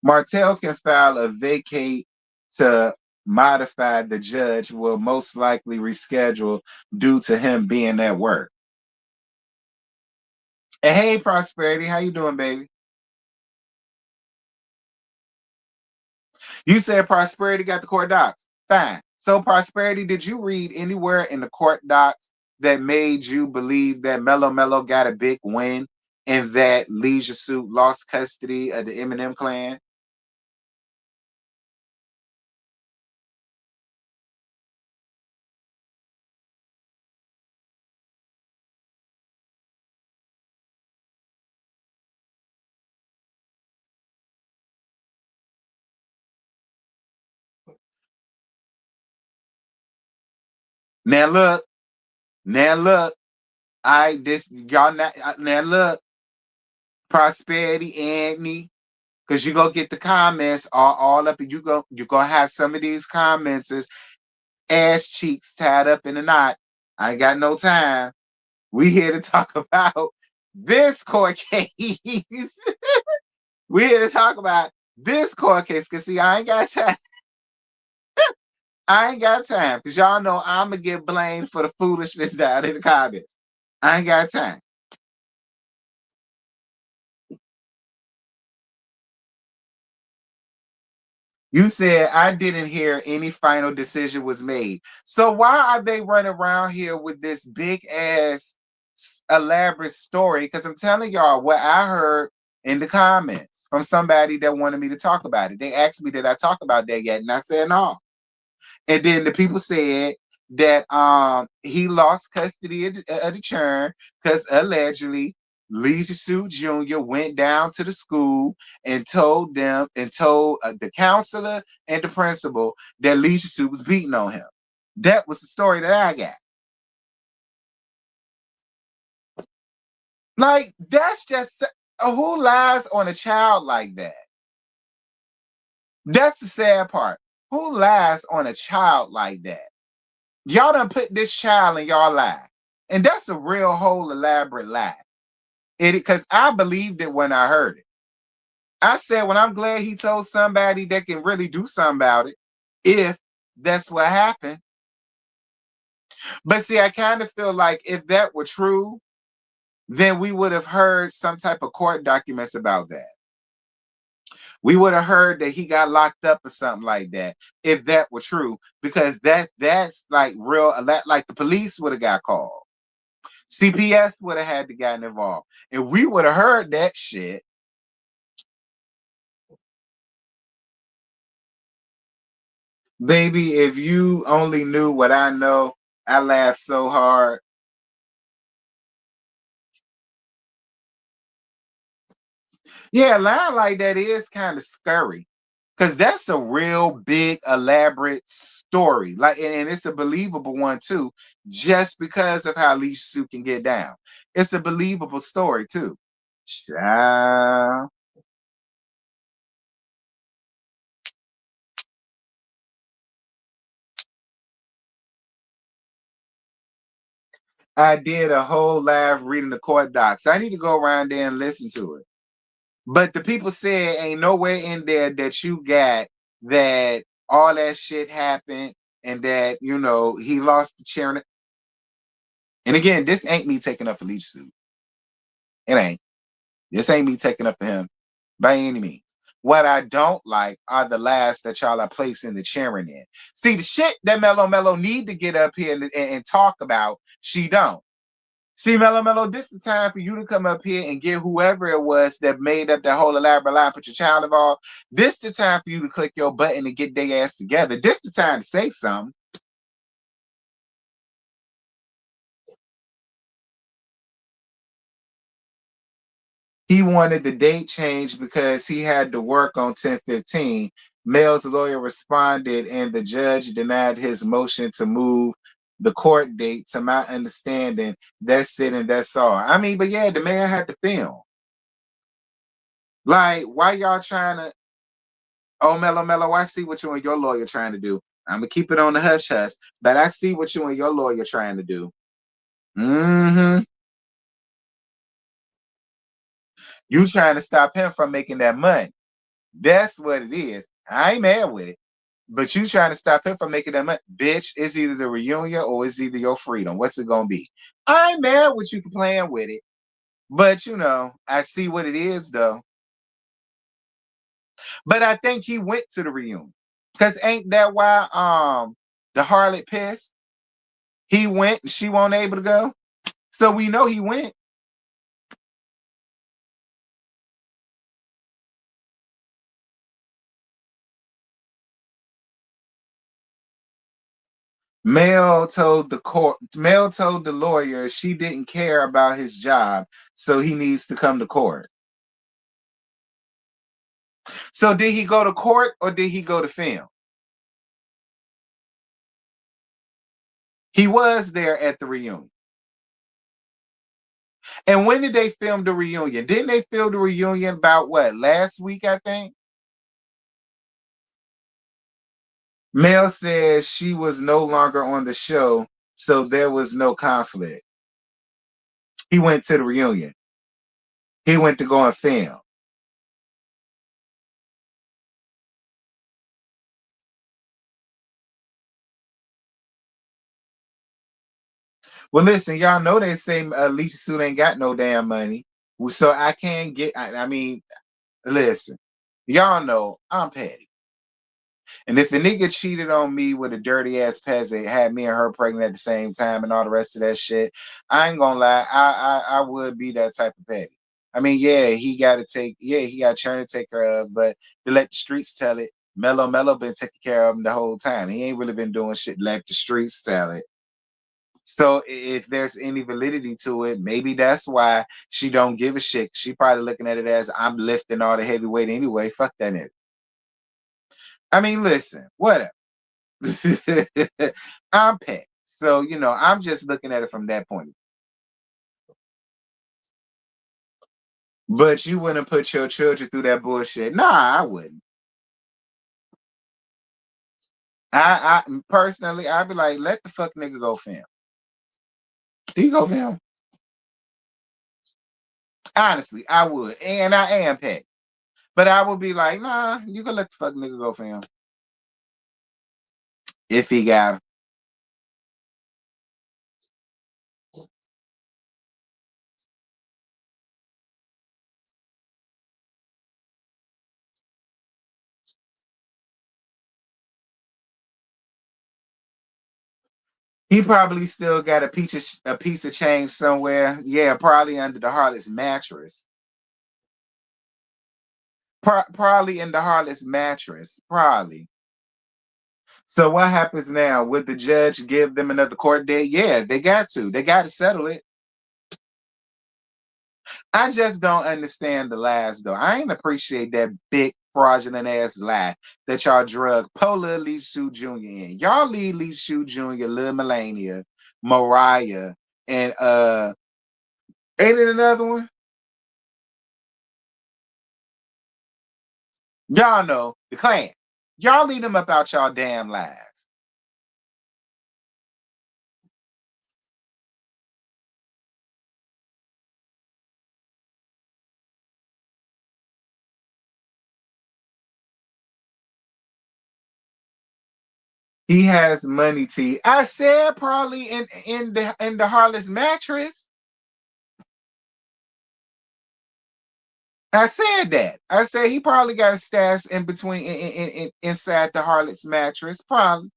Martell can file a vacate to modify. The judge will most likely reschedule due to him being at work. And hey, Prosperity, how you doing, baby? You said Prosperity got the court docs. Fine. So Prosperity, did you read anywhere in the court docs that made you believe that Mello Mello got a big win and that Leisure Suit lost custody of the Eminem clan? Now look, now look, I this y'all not now look, Prosperity and me, because you go get the comments all up, and you gonna have some of these comments as ass cheeks tied up in a knot. I ain't got no time. We here to talk about this court case. We here to talk about this court case. Cause see, I ain't got time. I ain't got time. Cause y'all know I'm gonna get blamed for the foolishness down in the comments. I ain't got time. You said I didn't hear any final decision was made. So why are they running around here with this big ass elaborate story? Because I'm telling y'all what I heard in the comments from somebody that wanted me to talk about it. They asked me, did I talk about that yet? And I said no. And then the people said that he lost custody of the Chern because allegedly Lisa Sue Jr. went down to the school and told the counselor and the principal that Lisa Sue was beating on him. That was the story that I got. Like, that's just who lies on a child like that? That's the sad part. Who lies on a child like that? Y'all done put this child in y'all life. And that's a real whole elaborate lie. Because I believed it when I heard it. I said, well, I'm glad he told somebody that can really do something about it, if that's what happened. But see, I kind of feel like if that were true, then we would have heard some type of court documents about that. We would have heard that he got locked up or something like that, if that were true, because that's like real, like the police would have got called. CPS would have had to get involved, and we would have heard that shit. Baby, if you only knew what I know, I laughed so hard. Yeah, lying like that is kind of scary. Cause that's a real big, elaborate story. Like, and it's a believable one too, just because of how Lee Sue can get down. It's a believable story too. Child. I did a whole live reading the court docs. I need to go around there and listen to it. But the people said ain't nowhere in there that you got that all that shit happened and that, he lost the chair. And again, this ain't me taking up for Leach Suit. It ain't. This ain't me taking up for him by any means. What I don't like are the laughs that y'all are placing the Chern in. See, the shit that Mello need to get up here and talk about, she don't. See, Mello, this is the time for you to come up here and get whoever it was that made up that whole elaborate lie, put your child involved. This the time for you to click your button and get their ass together. This the time to say something. He wanted the date changed because he had to work on 10/15. Mel's lawyer responded, and the judge denied his motion to move the court date. To my understanding, that's it and that's all. I mean, but yeah, the man had to film. Like, why y'all trying to? Oh, Mello, I see what you and your lawyer trying to do. I'm gonna keep it on the hush hush, but I see what you and your lawyer trying to do. Mm-hmm. You trying to stop him from making that money. That's what it is. I ain't mad with it. But you trying to stop him from making that money. Bitch, it's either the reunion or it's either your freedom. What's it gonna be? I ain't mad with you for playing with it. But I see what it is though. But I think he went to the reunion. Cause ain't that why the harlot pissed? He went, she wasn't able to go. So we know he went. Mel told the lawyer she didn't care about his job, so he needs to come to court. So did he go to court or did he go to film? He was there at the reunion. And when did they film the reunion? Didn't they film the reunion about what? Last week, I think? Mel says she was no longer on the show, so there was no conflict. He went to the reunion. He went to go and film. Well, listen, y'all know they say Alicia Suit ain't got no damn money. So I can't get, I mean, listen, y'all know I'm petty. And if a nigga cheated on me with a dirty ass peasant, had me and her pregnant at the same time and all the rest of that shit, I ain't gonna lie, I would be that type of petty. I mean, yeah, he got Chern to take care of, but to let the streets tell it, Mello been taking care of him the whole time. He ain't really been doing shit, let the streets tell it. So if there's any validity to it, maybe that's why she don't give a shit. She probably looking at it as I'm lifting all the heavy weight anyway. Fuck that nigga. I mean, listen, whatever. I'm petty. So, I'm just looking at it from that point. But you wouldn't put your children through that bullshit. Nah, I wouldn't. I personally, I'd be like, let the fuck nigga go film. He go film. Honestly, I would. And I am petty. But I would be like, nah, you can let the fuck nigga go film. If he got him. He probably still got a piece of change somewhere. Yeah, probably under the harlot's mattress. Probably in the harlot's mattress. Probably. So what happens now? Would the judge give them another court date? Yeah, they got to. They got to settle it. I just don't understand the lies though. I ain't appreciate that big fraudulent ass lie that y'all drug Pola Lee Sue Jr. in. Y'all leave Lee Sue Jr., Lil Melania, Mariah, and ain't it another one? Y'all know the clan. Y'all lead them up out y'all damn lies. He has money, T. I said probably in the harlot's mattress. I said that. I said he probably got a stash in between inside the harlot's mattress. Probably.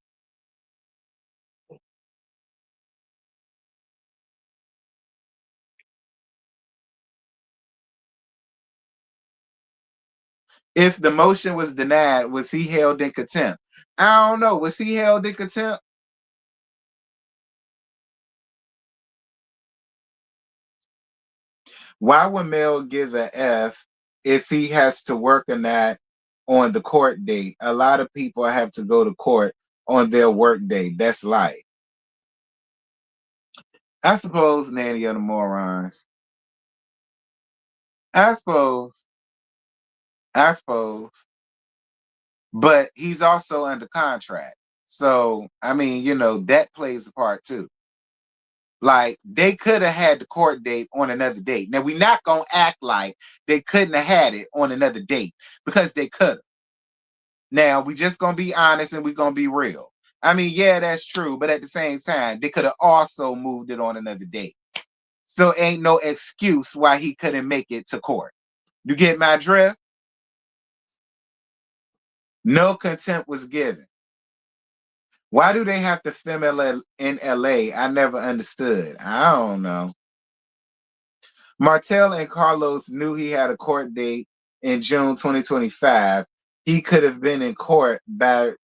If the motion was denied, was he held in contempt? I don't know. Was he held in contempt? Why would Mel give a F if he has to work on that on the court date? A lot of people have to go to court on their work day. That's life. I suppose, Nanny of the morons. I suppose. I suppose. But he's also under contract. So, I mean, that plays a part too. Like they could have had the court date on another date. Now we're not gonna act like they couldn't have had it on another date because they could have. Now we just gonna be honest and we're gonna be real. I mean, yeah, that's true, but at the same time, they could have also moved it on another date. So ain't no excuse why he couldn't make it to court. You get my drift? No contempt was given. Why do they have to film in LA? I never understood. I don't know. Martell and Carlos knew he had a court date in June 2025. He could have been in court by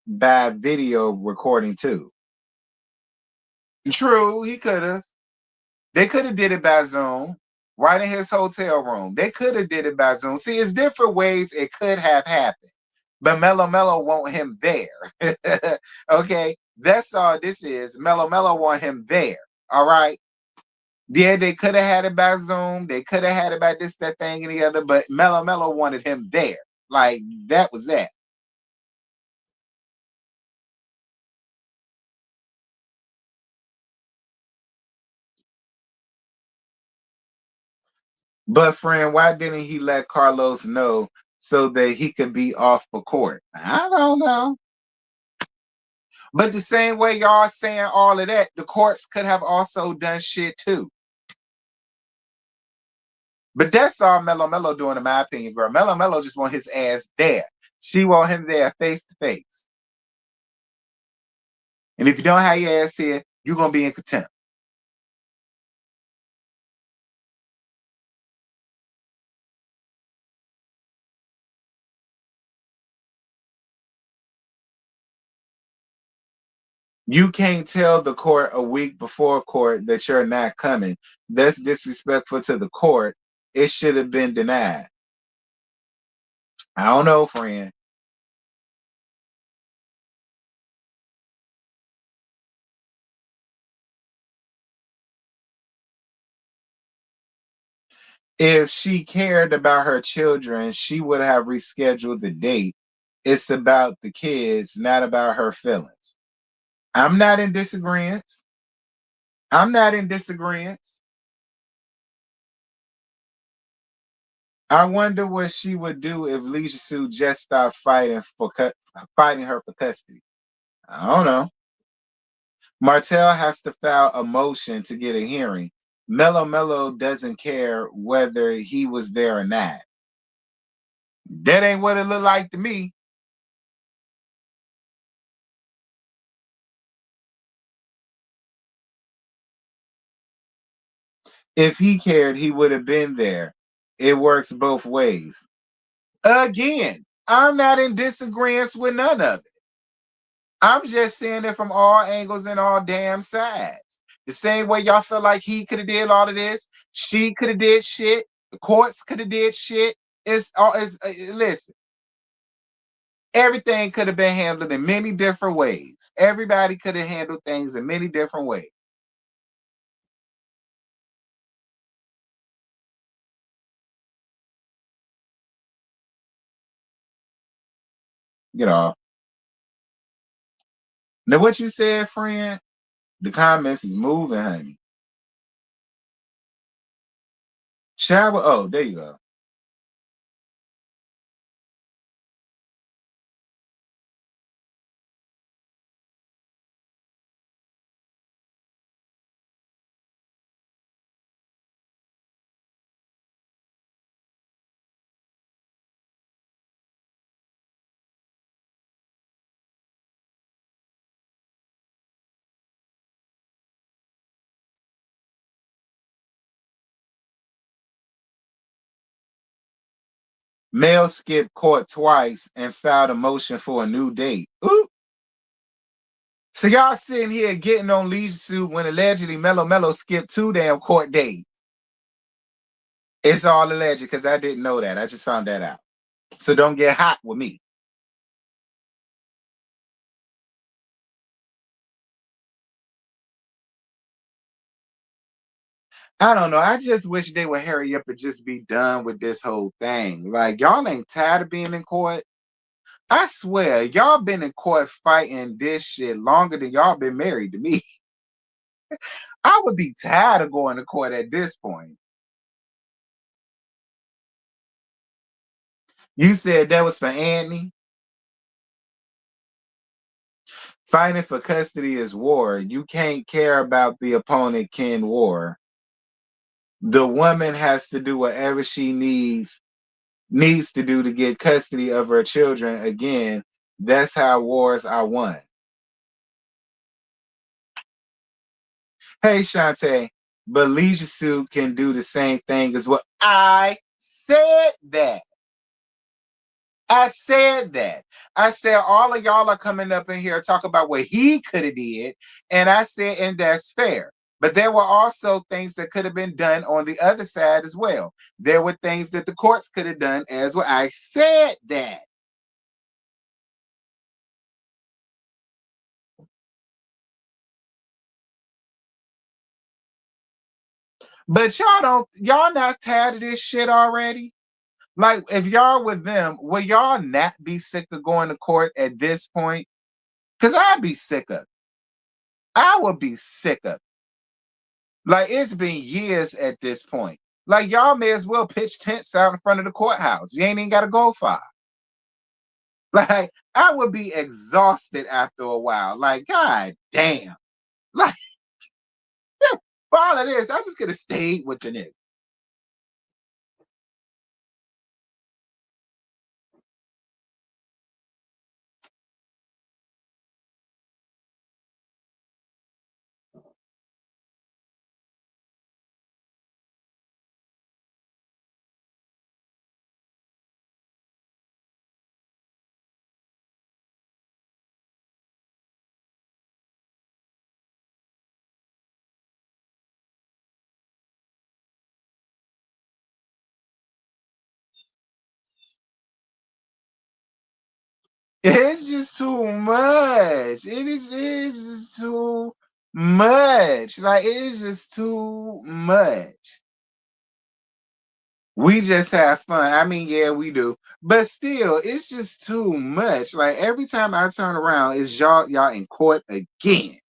video recording too. True, he could have. They could have did it by Zoom, right in his hotel room. They could have did it by Zoom. See, it's different ways it could have happened. But Mello Mello want him there. Okay, that's all this is. Mello Mello want him there. All right. Yeah, they could have had it by Zoom. They could have had it by this, that thing, and the other. But Mello Mello wanted him there. Like that was that. But friend, why didn't he let Carlos know so that he could be off for court? I don't know. But the same way y'all saying all of that, the courts could have also done shit too. But that's all Mello Mello doing, in my opinion, girl. Mello Mello just want his ass there. She want him there face to face. And if you don't have your ass here, you're gonna be in contempt. You can't tell the court a week before court that you're not coming. That's disrespectful to the court. It should have been denied. I don't know, friend. If she cared about her children, she would have rescheduled the date. It's about the kids, not about her feelings. I'm not in disagreement. I'm not in disagreement. I wonder what she would do if Lisa Sue just stopped fighting her for custody. I don't know. Martell has to file a motion to get a hearing. Mello Mello doesn't care whether he was there or not. That ain't what it looked like to me. If he cared, he would have been there. It works both ways. Again, I'm not in disagreement with none of it. I'm just saying it from all angles and all damn sides. The same way y'all feel like he could have did all of this, she could have did shit, the courts could have did shit. It's all. Listen, everything could have been handled in many different ways. Everybody could have handled things in many different ways. You know. Now, what you said, friend? The comments is moving, honey. Shower. Oh, there you go. Male skipped court twice and filed a motion for a new date. Ooh. So y'all sitting here getting on leisure suit when allegedly Mello skipped 2 damn court dates. It's all alleged because I didn't know that. I just found that out. So don't get hot with me. I don't know. I just wish they would hurry up and just be done with this whole thing. Like, y'all ain't tired of being in court. I swear, y'all been in court fighting this shit longer than y'all been married to me. I would be tired of going to court at this point. You said that was for Anthony. Fighting for custody is war. You can't care about the opponent can war. The woman has to do whatever she needs to do to get custody of her children. Again, that's how wars are won. Hey, Shantae, but Leisure Suit can do the same thing as well. I said that. I said that. I said all of y'all are coming up in here talk about what he could have did, and I said, and that's fair. But there were also things that could have been done on the other side as well. There were things that the courts could have done as well. I said that. But y'all not tired of this shit already? Like, if y'all with them, will y'all not be sick of going to court at this point? Because I'd be sick of it. I would be sick of it. Like, it's been years at this point. Like, y'all may as well pitch tents out in front of the courthouse. You ain't even got to go far. Like, I would be exhausted after a while. Like, god damn. Like, for all of this, I just could have stayed with the nigga. It's just too much. It is just too much. Like, it is just too much. We just have fun. I mean, yeah, we do. But still, it's just too much. Like, every time I turn around, it's y'all in court again.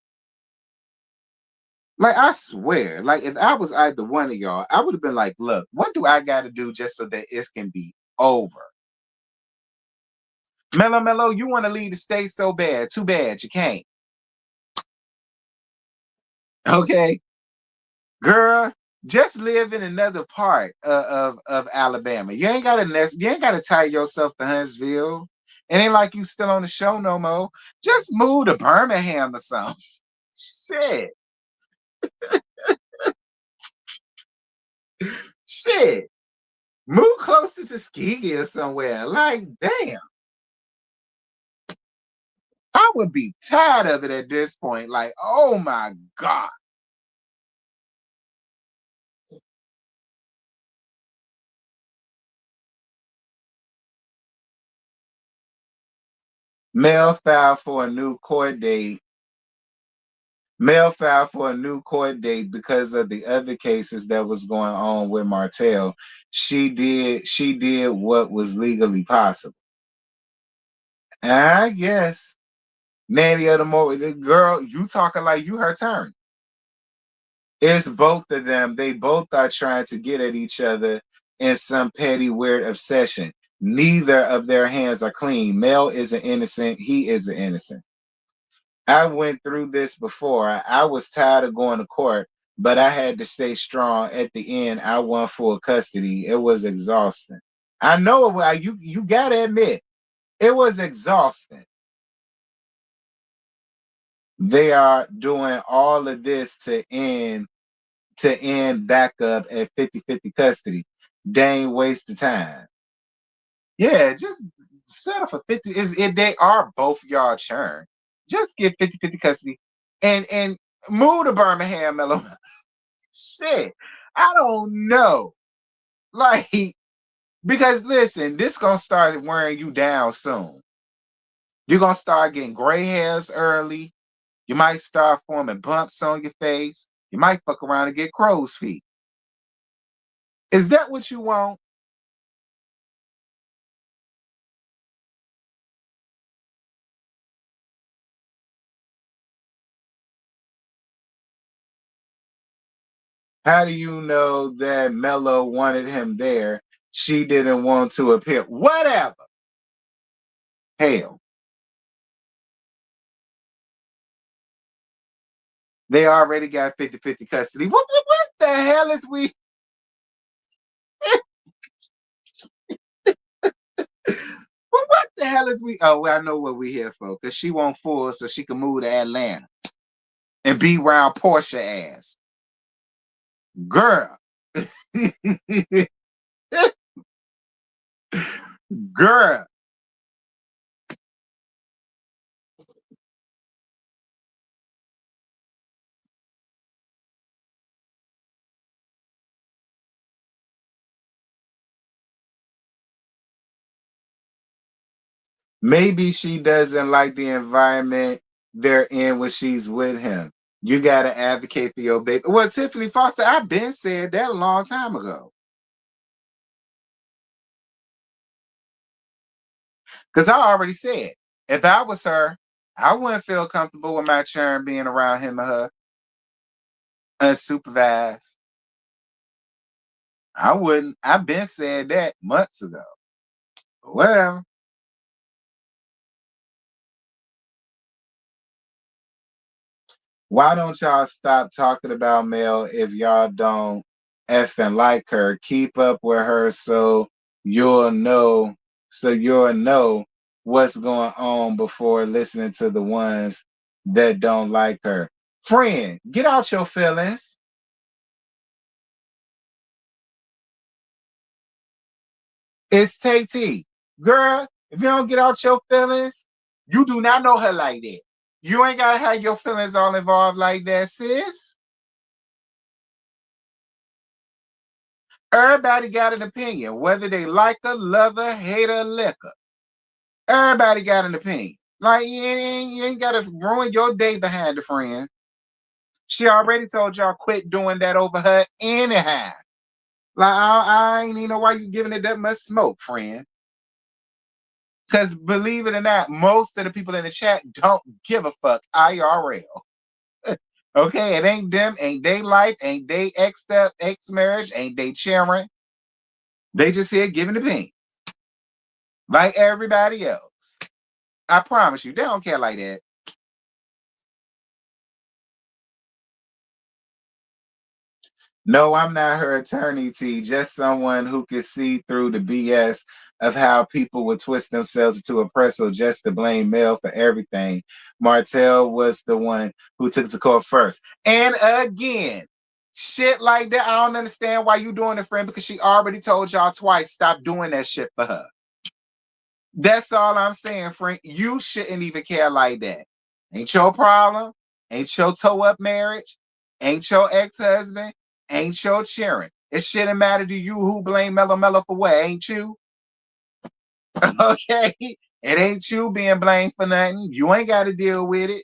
Like, I swear, like, if I was either one of y'all, I would have been like, look, what do I gotta do just so that it can be over? Mello, you want to leave the state so bad. Too bad you can't. Okay. Girl, just live in another part of Alabama. You ain't gotta tie yourself to Huntsville. It ain't like you still on the show no more. Just move to Birmingham or something. Shit. Shit. Move closer to Tuskegee or somewhere. Like, damn. I would be tired of it at this point. Like, oh my God. Male filed for a new court date. Male filed for a new court date because of the other cases that was going on with Martell. She did what was legally possible. I guess. Nanny of the more the girl, you talking like you her turn. It's both of them. They both are trying to get at each other in some petty, weird obsession. Neither of their hands are clean. Mel is an innocent. He is an innocent. I went through this before. I was tired of going to court, but I had to stay strong. At the end, I won full custody. It was exhausting. I know it was, you gotta admit, it was exhausting. They are doing all of this to end back up at 50-50 custody. They ain't waste of time. Yeah, just settle for 50. Is if they are both y'all churn, just get 50-50 custody and move to Birmingham, Alabama. Shit. I don't know. Like, because listen, this gonna start wearing you down soon. You're gonna start getting gray hairs early. You might start forming bumps on your face. You might fuck around and get crow's feet. Is that what you want? How do you know that Mello wanted him there? She didn't want to appear. Whatever. Hell, they already got 50-50 custody. What the hell is we? What the hell is we? Oh, well, I know what we here for. Because she won't fool so she can move to Atlanta and be around Portia ass. Girl. Girl. Maybe she doesn't like the environment they're in when she's with him. You gotta advocate for your baby. Well, Tiffany Foster, I've been said that a long time ago. Because I already said, if I was her, I wouldn't feel comfortable with my churn being around him or her unsupervised. I wouldn't. I've been said that months ago. Whatever. Why don't y'all stop talking about Mel if y'all don't effing like her? Keep up with her you'll know so you'll know what's going on before listening to the ones that don't like her. Friend, get out your feelings. It's Tay T. Girl, if you don't get out your feelings, you do not know her like that. You ain't gotta have your feelings all involved like that, sis. Everybody got an opinion, whether they like her, love her, hate her, lick her. Everybody got an opinion. Like you ain't gotta ruin your day behind a friend. She already told y'all quit doing that over her anyhow. Like I ain't even know why you giving it that much smoke, friend. Because believe it or not, most of the people in the chat don't give a fuck IRL. Okay, it ain't them, ain't they life, ain't they ex step, ex marriage, ain't they Chern. They just here giving opinion. Like everybody else. I promise you, they don't care like that. No, I'm not her attorney, T. Just someone who could see through the BS of how people would twist themselves into a pretzel just to blame Mel for everything. Martell was the one who took it to court first. And again, shit like that. I don't understand why you doing it, friend, because she already told y'all twice, stop doing that shit for her. That's all I'm saying, friend. You shouldn't even care like that. Ain't your problem. Ain't your toe up marriage. Ain't your ex-husband. Ain't your cheering. It shouldn't matter to you who blame Mello Mello for what, ain't you? Okay? It ain't you being blamed for nothing. You ain't got to deal with it.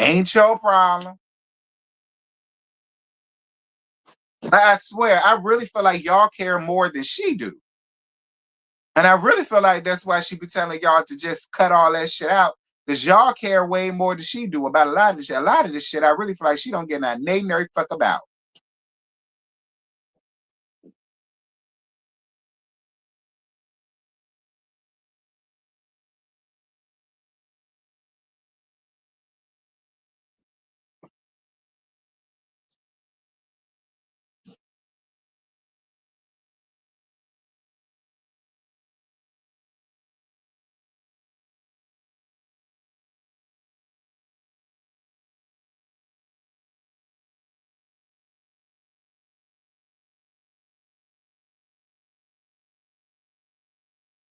Ain't your problem. I swear, I really feel like y'all care more than she do. And I really feel like that's why she be telling y'all to just cut all that shit out. Because y'all care way more than she do about a lot of this shit. A lot of this shit, I really feel like she don't get that nary fuck about.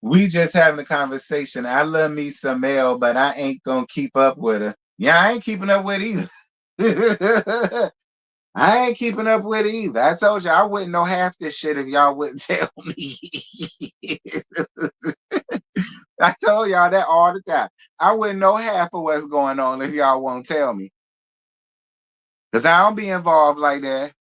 We just having a conversation. I love me some Mel, but I ain't gonna keep up with her. Yeah, I ain't keeping up with either. I ain't keeping up with it either. I told you I wouldn't know half this shit if y'all wouldn't tell me. I told y'all that all the time. I wouldn't know half of what's going on if y'all won't tell me. Because I don't be involved like that.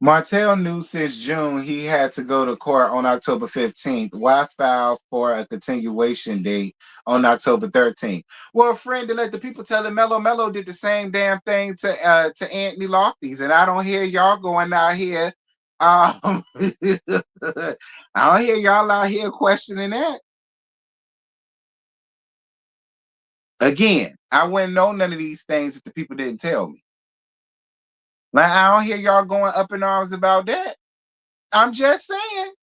Martell knew since June he had to go to court on October 15th. Why file for a continuation date on October 13th? Well, friend, to let the people tell it, Mello did the same damn thing to Anthony Lofties, and I don't hear y'all going out here. I don't hear y'all out here questioning that. Again, I wouldn't know none of these things if the people didn't tell me. Like, I don't hear y'all going up in arms about that. I'm just saying.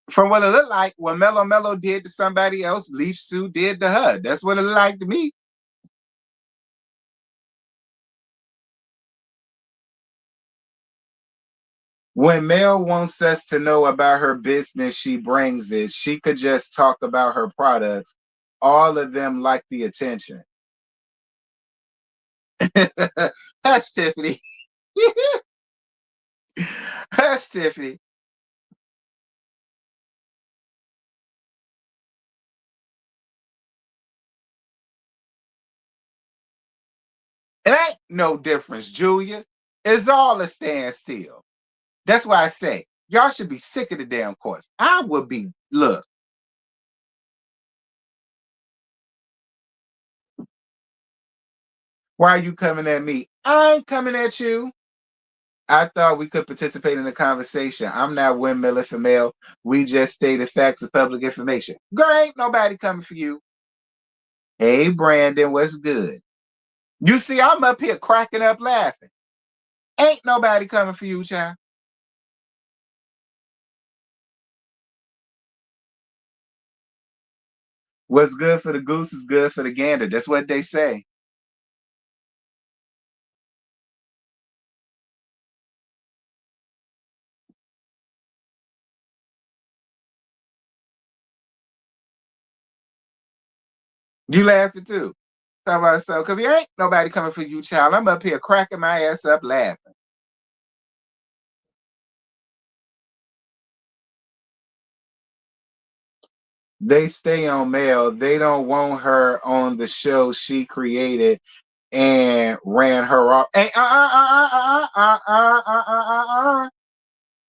From what it looked like, what Mello did to somebody else, Leaf Sue did to her. That's what it looked like to me. When Mel wants us to know about her business, she brings it. She could just talk about her products. All of them like the attention. Hush, Tiffany. Hush, Tiffany. It ain't no difference, Julia. It's all a standstill. That's why I say y'all should be sick of the damn course. I would be. Look, why are you coming at me? I ain't coming at you. I thought we could participate in the conversation. I'm not windmilling for Mel. We just stated facts of public information. Girl, ain't nobody coming for you. Hey, Brandon, what's good? You see, I'm up here cracking up laughing. Ain't nobody coming for you, child. What's good for the goose is good for the gander. That's what they say. You laughing too. Talk about yourself, because ain't nobody coming for you, child. I'm up here cracking my ass up laughing. They stay on Mel. They don't want her on the show she created and ran her off. Hey,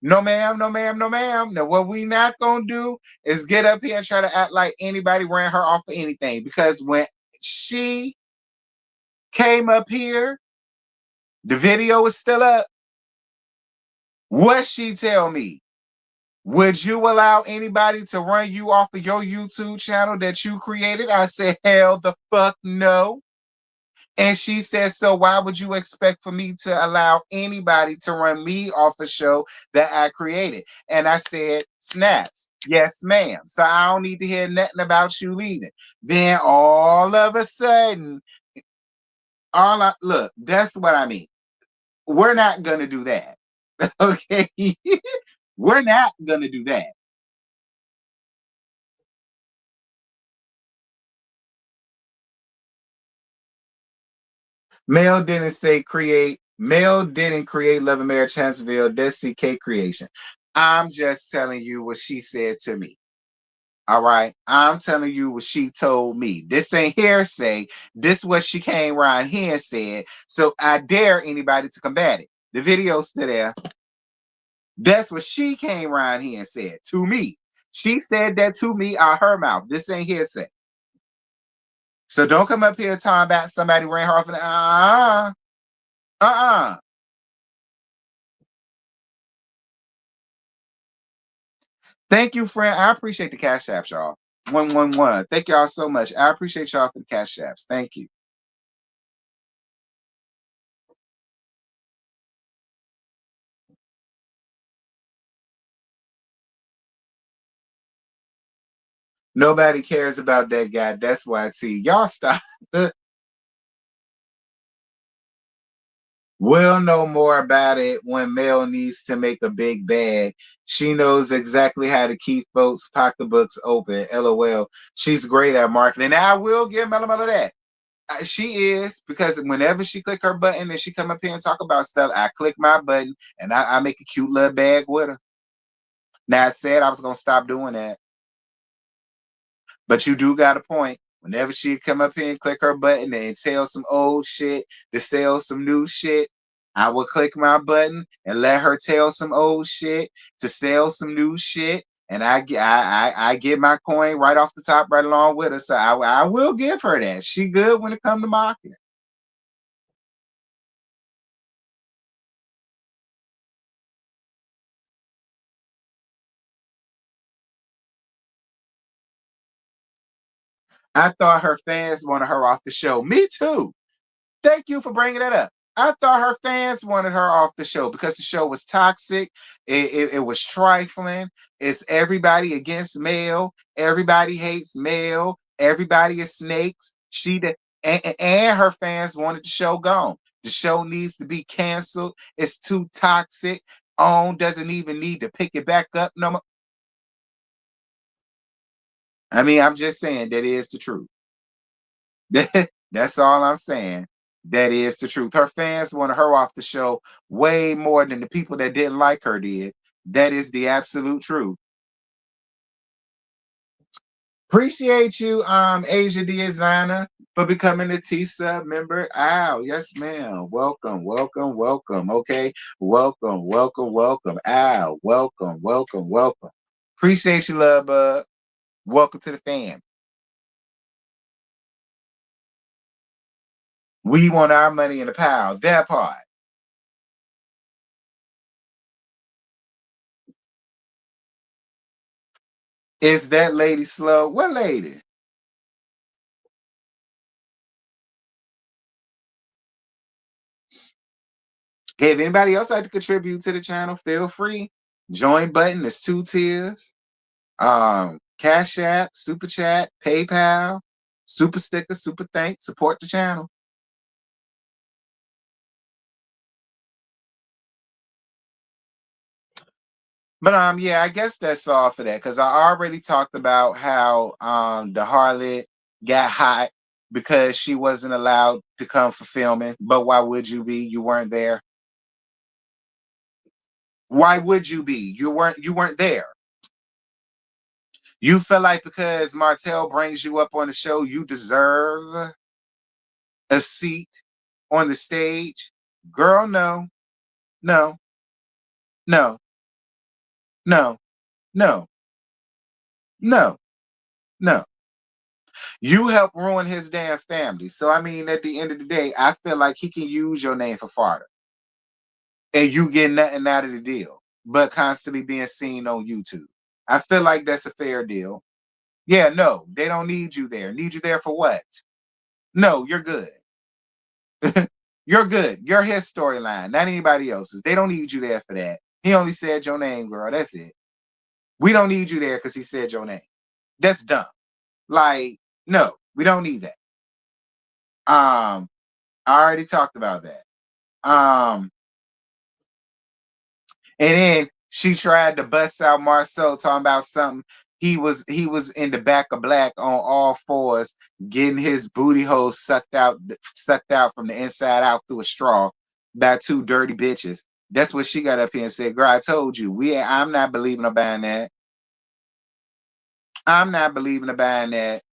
no, ma'am, no, ma'am, no, ma'am. Now, what we not gonna do is get up here and try to act like anybody ran her off for anything. Because when she came up here, the video was still up. What she tell me? Would you allow anybody to run you off of your YouTube channel that you created? I said, hell the fuck no. And she said, so why would you expect for me to allow anybody to run me off a show that I created? And I said, snaps. Yes, ma'am. So I don't need to hear nothing about you leaving. Then all of a sudden, look, that's what I mean. We're not gonna do that. Okay. We're not gonna do that. Mel didn't say create. Mel didn't create Love and Marriage Huntsville. That's CK creation. I'm just telling you what she said to me. All right. I'm telling you what she told me. This ain't hearsay. This what she came around here and said. So I dare anybody to combat it. The video's still there. That's what she came around here and said to me. She said that to me out her mouth. This ain't hearsay. So don't come up here talking about somebody ran her off and uh. Thank you, friend. I appreciate the cash apps, y'all. 111. Thank y'all so much. I appreciate y'all for the cash apps. Thank you. Nobody cares about that guy. That's why y'all stop. We'll know more about it when Mel needs to make a big bag. She knows exactly how to keep folks' pocketbooks open. LOL. She's great at marketing. And I will give Mel that. She is, because whenever she click her button and she come up here and talk about stuff, I click my button and I make a cute little bag with her. Now I said I was gonna stop doing that, but you do got a point. Whenever she come up here and click her button and tell some old shit to sell some new shit, I will click my button and let her tell some old shit to sell some new shit, and I get my coin right off the top, right along with her. So I will give her that. She good when it come to marketing. I thought her fans wanted her off the show. Me too. Thank you for bringing that up. I thought her fans wanted her off the show because the show was toxic. It was trifling. It's everybody against Mel. Everybody hates Mel. Everybody is snakes. And her fans wanted the show gone. The show needs to be canceled. It's too toxic. On doesn't even need to pick it back up no more. I mean, I'm just saying that is the truth. That's all I'm saying. That is the truth. Her fans wanted her off the show way more than the people that didn't like her did. That is the absolute truth. Appreciate you, Asia Designer, for becoming a T-Sub member. Ow, yes, ma'am. Welcome, welcome, welcome. Okay. Welcome, welcome, welcome. Ow, welcome, welcome, welcome. Appreciate you, love bug. Welcome to the fam. We want our money in the pile. That part. Is that lady slow? What lady? Hey, if anybody else like to contribute to the channel, feel free. Join button is 2 tiers. Cash App, Super Chat, PayPal, Super Sticker, Super Thanks. Support the channel. But yeah, I guess that's all for that because I already talked about how the harlot got hot because she wasn't allowed to come for filming. But why would you be? You weren't there. Why would you be? You weren't there. You feel like because Martell brings you up on the show, you deserve a seat on the stage. Girl, no, no, no, no, no, no, no. You helped ruin his damn family. So I mean, at the end of the day, I feel like he can use your name for fodder. And you get nothing out of the deal, but constantly being seen on YouTube. I feel like that's a fair deal. Yeah, no, they don't need you there. Need you there for what? No, you're good. You're good. You're his storyline, not anybody else's. They don't need you there for that. He only said your name, girl. That's it. We don't need you there because he said your name. That's dumb. Like, no, we don't need that. I already talked about that. And then she tried to bust out Marcel talking about something. He was in the back of black on all fours, getting his booty hole sucked out from the inside out through a straw by two dirty bitches. That's what she got up here and said, "Girl, I told you, I'm not believing or buying that. I'm not believing or buying that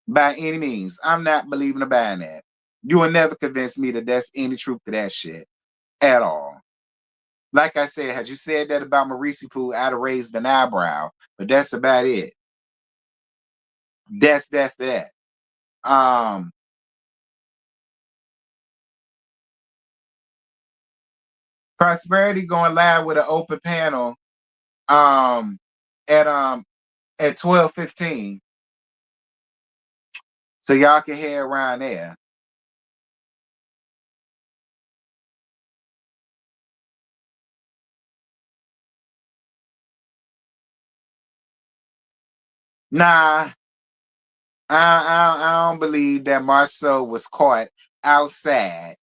by any means. I'm not believing or buying that. You will never convince me that that's any truth to that shit at all." Like I said, had you said that about Maurice Pooh, I'd have raised an eyebrow, but that's about it. That's that for that. Um, Prosperity going live with an open panel um at um at 12:15. So y'all can head around there. Nah, I don't believe that Marceau was caught outside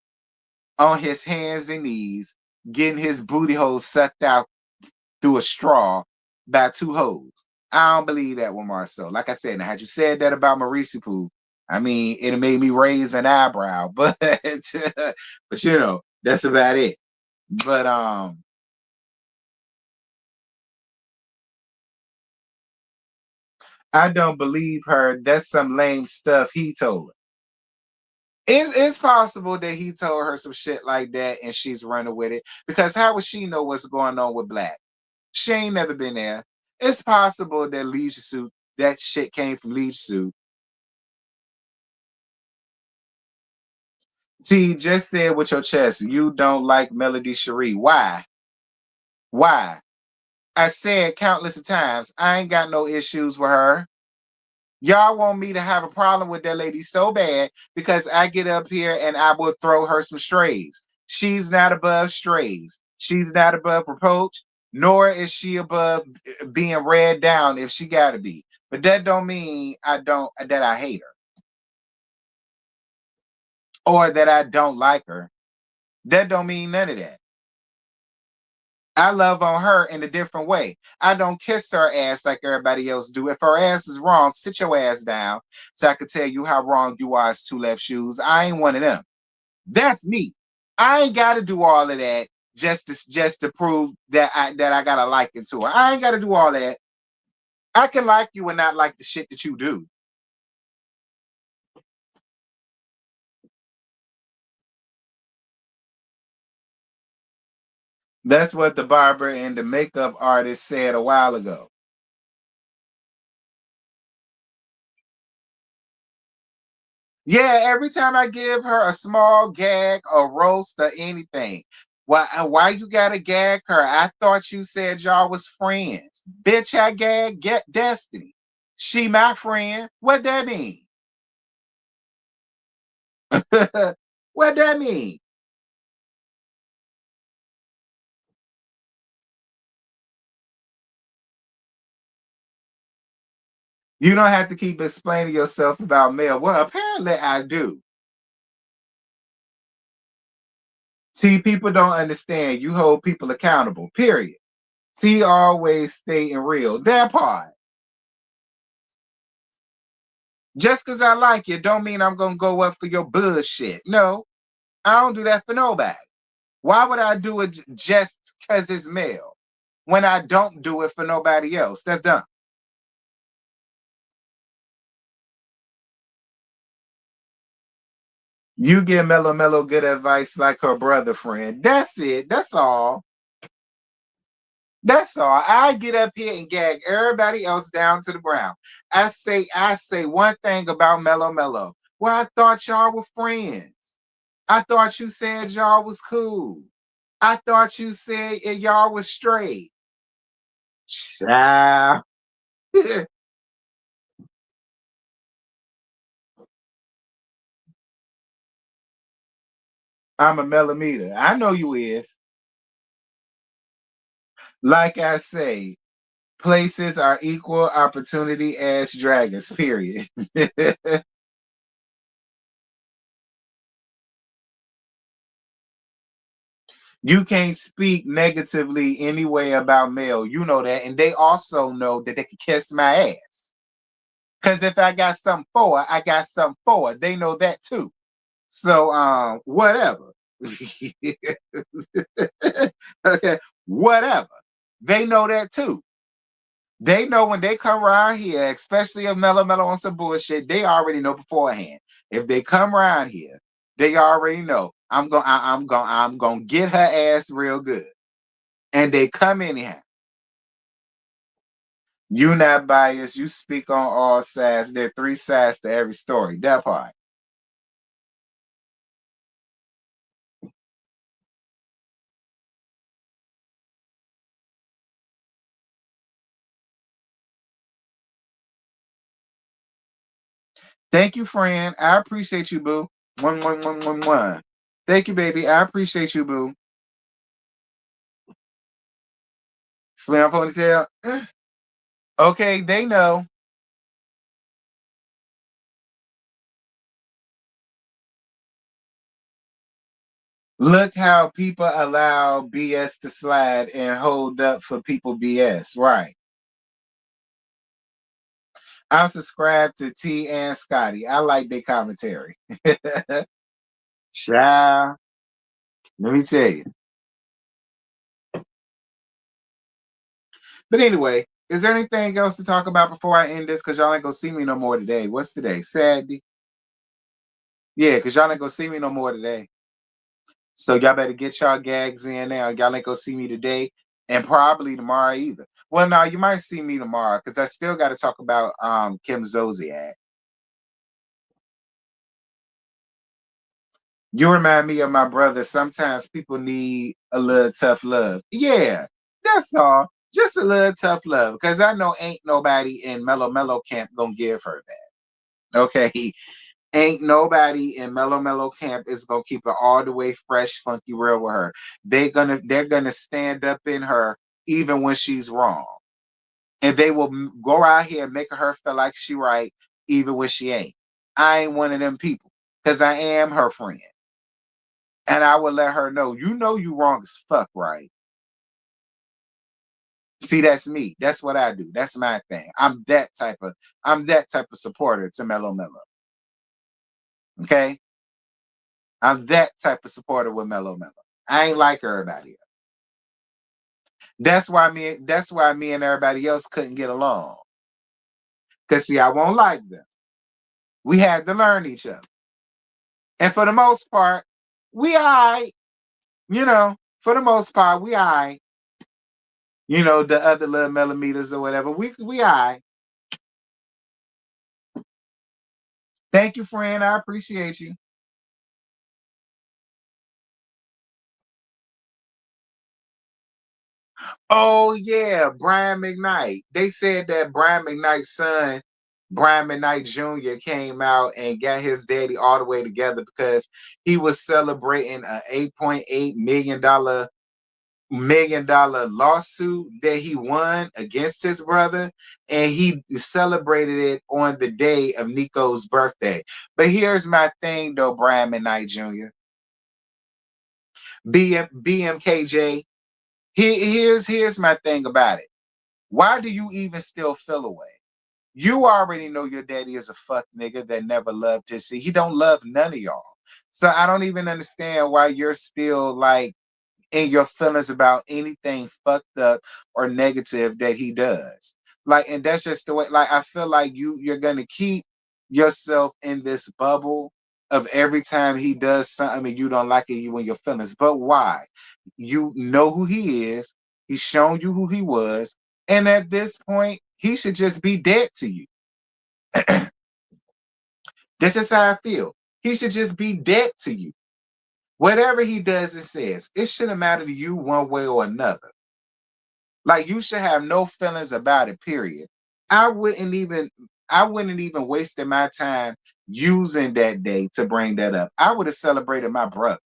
on his hands and knees getting his booty hole sucked out through a straw by two hoes. I don't believe that with Marceau. Like I said, now had you said that about Maurice Poo, I mean, it made me raise an eyebrow, but but that's about it. But I don't believe her. That's some lame stuff he told her. It's possible that he told her some shit like that and she's running with it. Because how would she know what's going on with Black? She ain't never been there. It's possible that Leisure Suit, that shit came from Leisure Suit. T, just say it with your chest. You don't like Melody Cherie. Why? Why? I said countless of times, I ain't got no issues with her. Y'all want me to have a problem with that lady so bad because I get up here and I will throw her some strays. She's not above strays. She's not above reproach, nor is she above being read down if she gotta be. But that don't mean I hate her or that I don't like her. That don't mean none of that. I love on her in a different way. I don't kiss her ass like everybody else do. If her ass is wrong, sit your ass down so I can tell you how wrong you are as two left shoes. I ain't one of them. That's me. I ain't got to do all of that just to prove that I got a liking to her. I ain't got to do all that. I can like you and not like the shit that you do. That's what the barber and the makeup artist said a while ago. Yeah, every time I give her a small gag, a roast, or anything, why you gotta gag her? I thought you said y'all was friends. Bitch, I get Destiny. She my friend. What that mean? What that mean? You don't have to keep explaining yourself about Mel. Well, apparently I do. See, people don't understand. You hold people accountable. Period. See, always stay in real. That part. Just because I like you, don't mean I'm gonna go up for your bullshit. No, I don't do that for nobody. Why would I do it just because it's male when I don't do it for nobody else? That's dumb. You give Mellow Mellow good advice like her brother friend. That's it. That's all. That's all. I get up here and gag everybody else down to the ground. I say one thing about Mellow Mellow. Well, I thought y'all were friends. I thought you said y'all was cool. I thought you said y'all was straight. Child. I'm a millimeter. I know you is. Like I say, places are equal opportunity ass dragons, period. You can't speak negatively anyway about male. You know that. And they also know that they can kiss my ass. Because if I got something for it, I got something for it. They know that too. So whatever. Okay, whatever. They know that too. They know when they come around here, especially if Mellow Mellow on some bullshit, they already know beforehand. If they come around here, they already know I'm gonna get her ass real good. And they come anyhow. You not biased. You speak on all sides. There are three sides to every story. That part. Thank you, friend. I appreciate you, boo. One. Thank you, baby. I appreciate you, boo. Slam ponytail. Okay, they know. Look how people allow BS to slide and hold up for people BS. Right. I'm subscribed to T and Scotty. I like their commentary. Child, let me tell you. But anyway, is there anything else to talk about before I end this? Because y'all ain't gonna see me no more today. What's today? Saturday? Yeah, because y'all ain't gonna see me no more today. So y'all better get y'all gags in now. Y'all ain't gonna see me today and probably tomorrow either. Well, no, you might see me tomorrow because I still got to talk about Kim Zolciak. You remind me of my brother. Sometimes people need a little tough love. Yeah, that's all. Just a little tough love. Because I know ain't nobody in Mellow Camp gonna give her that. Okay. Ain't nobody in Mellow Camp is gonna keep it all the way fresh, funky, real with her. They're gonna stand up in her even when she's wrong. And they will go out here making her feel like she right, even when she ain't. I ain't one of them people. Because I am her friend. And I would let her know you wrong as fuck, right? See, that's me. That's what I do. That's my thing. I'm that type of supporter to Mellow. Okay? I'm that type of supporter with Mellow. I ain't like everybody else. That's why me and everybody else couldn't get along. Cause see, I won't like them. We had to learn each other. And for the most part, we I, for the most part, we I, the other little millimeters or whatever. We I. Thank you, friend. I appreciate you. Oh yeah, Brian McKnight. They said that Brian McKnight's son, Brian McKnight Jr., came out and got his daddy all the way together because he was celebrating a $8.8 million lawsuit that he won against his brother, and he celebrated it on the day of Nico's birthday. But here's my thing, though, Brian McKnight Jr. BMKJ. Here's my thing about it. Why do you even still feel away? You already know your daddy is a fuck nigga that never loved his seed. He don't love none of y'all. So I don't even understand why you're still like in your feelings about anything fucked up or negative that he does. Like, and that's just the way, like, I feel like you're gonna keep yourself in this bubble of every time he does something and you don't like it, you in your feelings. But why? You know who he is, he's shown you who he was, and at this point, he should just be dead to you. That's just how I feel. He should just be dead to you. Whatever he does and says, it shouldn't matter to you one way or another. Like you should have no feelings about it, period. I wouldn't even I wouldn't even wasted my time using that day to bring that up. I would have celebrated my brother.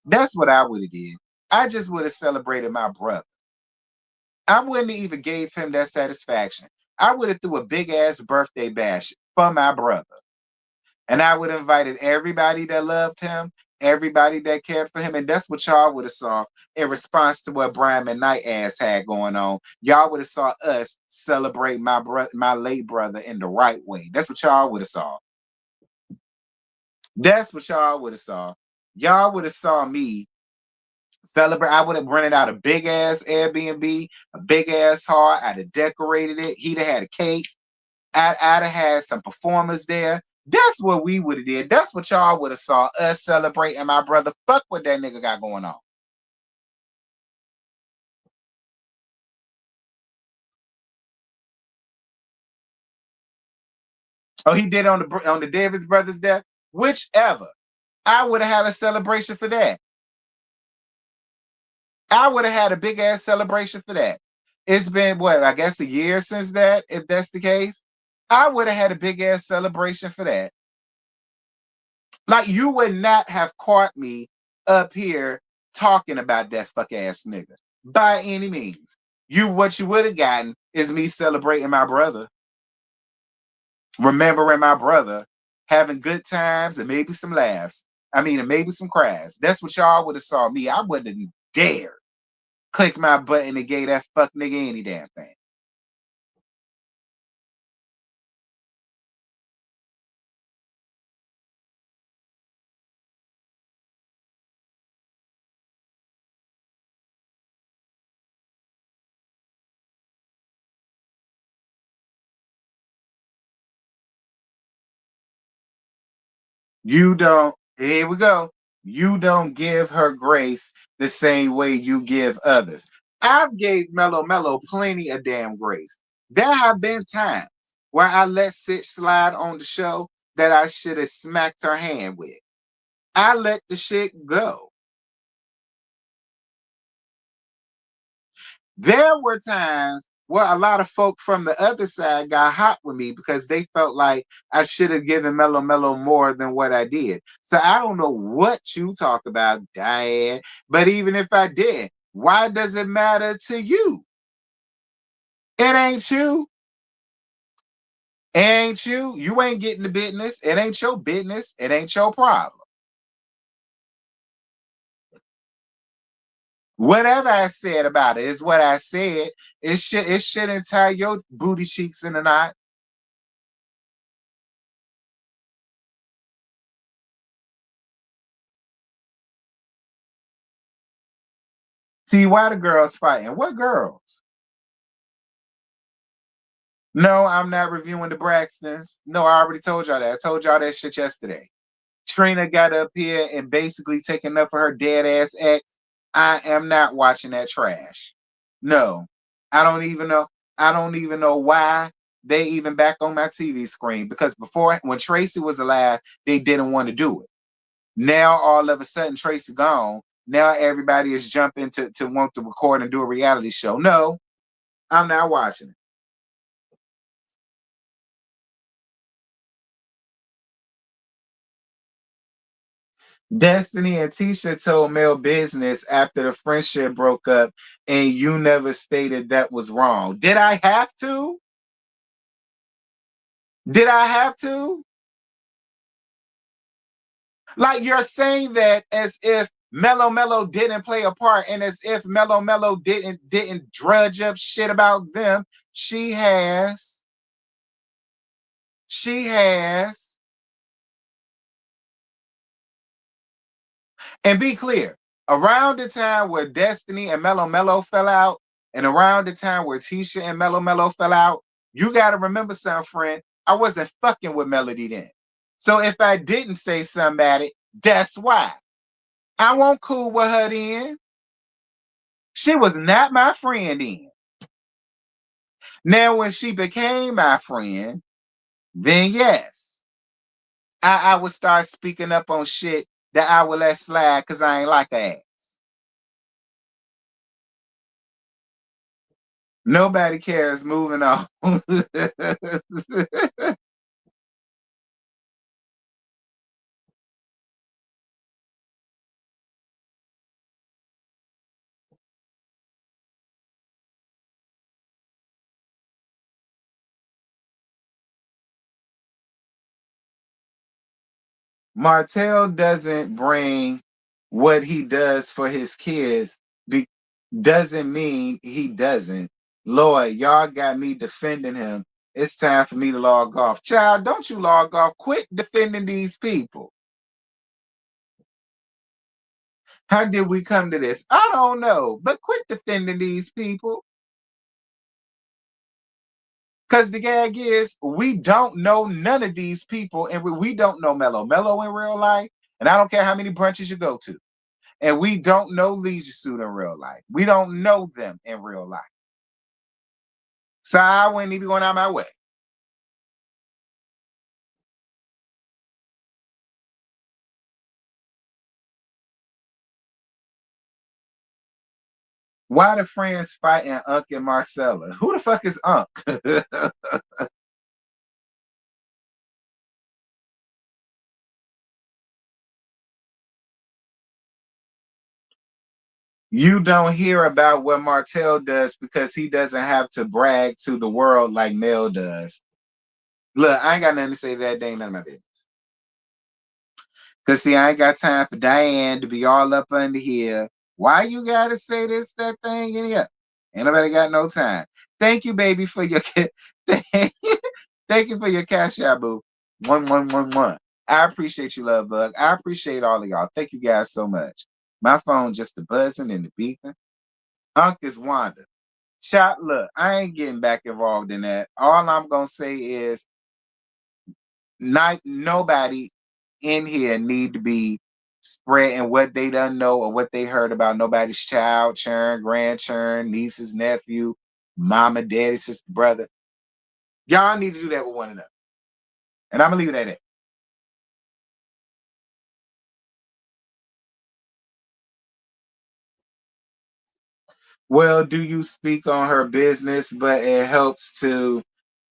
That's what I would have did. I just would have celebrated my brother. I wouldn't have even gave him that satisfaction. I would have threw a big ass birthday bash for my brother. And I would have invited everybody that loved him, everybody that cared for him, and that's what y'all would have saw in response to what Brian McKnight ass had going on. Y'all would have saw us celebrate my late brother in the right way. That's what y'all would have saw. That's what y'all would have saw. Y'all would have saw me celebrate. I would have rented out a big ass Airbnb, a big ass hall. I'd have decorated it. He'd have had a cake. I'd have had some performers there. That's what we would have did. That's what y'all would have saw us celebrating my brother. Fuck what that nigga got going on. Oh, he did on the Davis brothers' death. Whichever, I would have had a celebration for that. I would have had a big ass celebration for that. It's been what, I guess a year since that, if that's the case. I would have had a big ass celebration for that. Like you would not have caught me up here talking about that fuck ass nigga by any means. What you would have gotten is me celebrating my brother, remembering my brother, having good times and maybe some laughs. I mean, and maybe some cries. That's what y'all would have saw me. I wouldn't dare click my button and gave that fuck nigga any damn thing. You don't, here we go. You don't give her grace the same way you give others. I've gave Mellow Mellow plenty of damn grace. There have been times where I let shit slide on the show that I should have smacked her hand with. I let the shit go. There were times where a lot of folk from the other side got hot with me because they felt like I should have given Mellow Mellow more than what I did. So I don't know what you talk about, Diane, but even if I did, why does it matter to you? It ain't you. It ain't you. You ain't getting the business. It ain't your business. It ain't your problem. Whatever I said about it is what I said. It shouldn't tie your booty cheeks in a knot. See, why the girls fighting? What girls? No, I'm not reviewing the Braxtons. No, I already told y'all that. I told y'all that shit yesterday. Trina got up here and basically taking up for her dead ass ex. I am not watching that trash. No, I don't even know. I don't even know why they even back on my TV screen because before, when Tracy was alive, they didn't want to do it. Now all of a sudden Tracy gone. Now everybody is jumping to want to record and do a reality show. No, I'm not watching it. Destiny and Tisha told Mel business after the friendship broke up, and you never stated that was wrong. Did I have to? Did I have to? Like you're saying that as if Mellow Mellow didn't play a part, and as if Mellow Mellow didn't drudge up shit about them. She has. She has. And be clear, around the time where Destiny and Mellow Mellow fell out, and around the time where Tisha and Mellow Mellow fell out, you got to remember something, friend. I wasn't fucking with Melody then. So if I didn't say something about it, that's why. I won't cool with her then. She was not my friend then. Now, when she became my friend, then yes, I would start speaking up on shit that I would let slide because I ain't like her ass. Nobody cares. Moving on. Martell doesn't bring what he does for his kids. Doesn't mean he doesn't. Lord, y'all got me defending him. It's time for me to log off. Child, don't you log off. Quit defending these people. How did we come to this? I don't know, but quit defending these people. Because the gag is, we don't know none of these people, and we don't know Mellow Mellow in real life. And I don't care how many brunches you go to. And we don't know Leisure Suit in real life. We don't know them in real life. So I wouldn't even going out my way. Why the friends fighting Unc and Marcella? Who the fuck is Unc? You don't hear about what Martell does because he doesn't have to brag to the world like Mel does. Look, I ain't got nothing to say to that. They ain't none of my business. Cause see, I ain't got time for Diane to be all up under here. Why you gotta say this, that thing in here? Ain't nobody got no time. Thank you, baby, for your thank you, thank you for your cash out, boo. 1111. I appreciate you, love bug. I appreciate all of y'all. Thank you guys so much. My phone just a buzzing and the beeping. Unc is Wanda. Shot, look, I ain't getting back involved in that. All I'm gonna say is not nobody in here need to be spreading what they done know or what they heard about nobody's child, churn, grandchurn, nieces, nephew, mama, daddy, sister, brother. Y'all need to do that with one another. And I'm gonna leave it at that. Well, do you speak on her business, but it helps to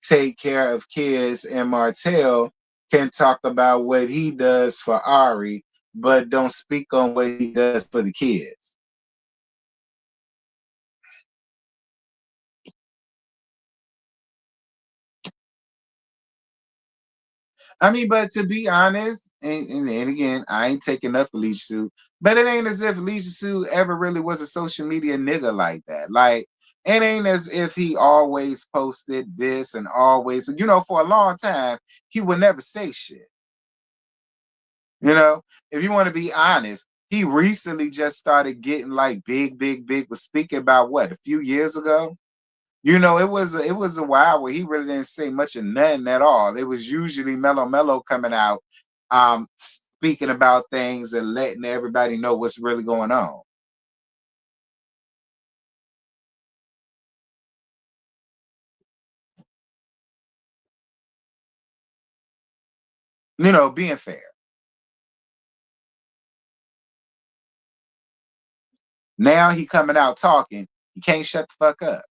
take care of kids, and Martell can talk about what he does for Ari, but don't speak on what he does for the kids. I mean, but to be honest, and again, I ain't taking up for Leisha Sue, but it ain't as if Leisha Sue ever really was a social media nigga like that. Like, it ain't as if he always posted this and always, for a long time, he would never say shit. If you want to be honest, he recently just started getting like big, big, big. Was speaking about what a few years ago. It was a while where he really didn't say much of nothing at all. It was usually Mellow Mellow coming out, speaking about things and letting everybody know what's really going on. Being fair. Now he coming out talking. You can't shut the fuck up.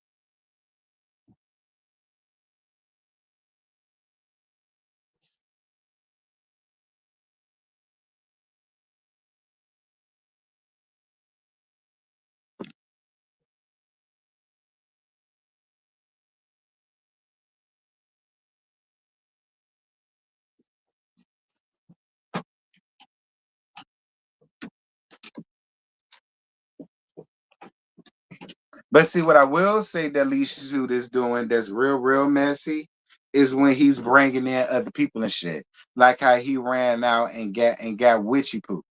But see, what I will say that Lee Shoot is doing that's real, real messy is when he's bringing in other people and shit, like how he ran out and got Witchy Poo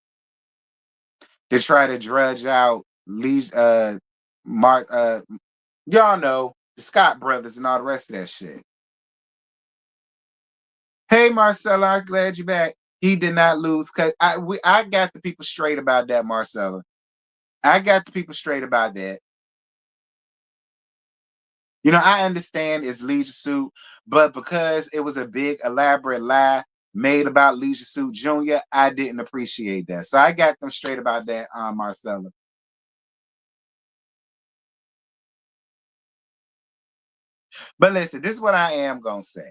to try to drudge out Lee's Mark y'all know the Scott brothers and all the rest of that shit. Hey Marcella, I'm glad you're back. He did not lose because I got the people straight about that, Marcella. I got the people straight about that. I understand it's Leisure Suit, but because it was a big elaborate lie made about Leisure Suit Jr., I didn't appreciate that. So I got them straight about that, Marcella. But listen, this is what I am gonna say.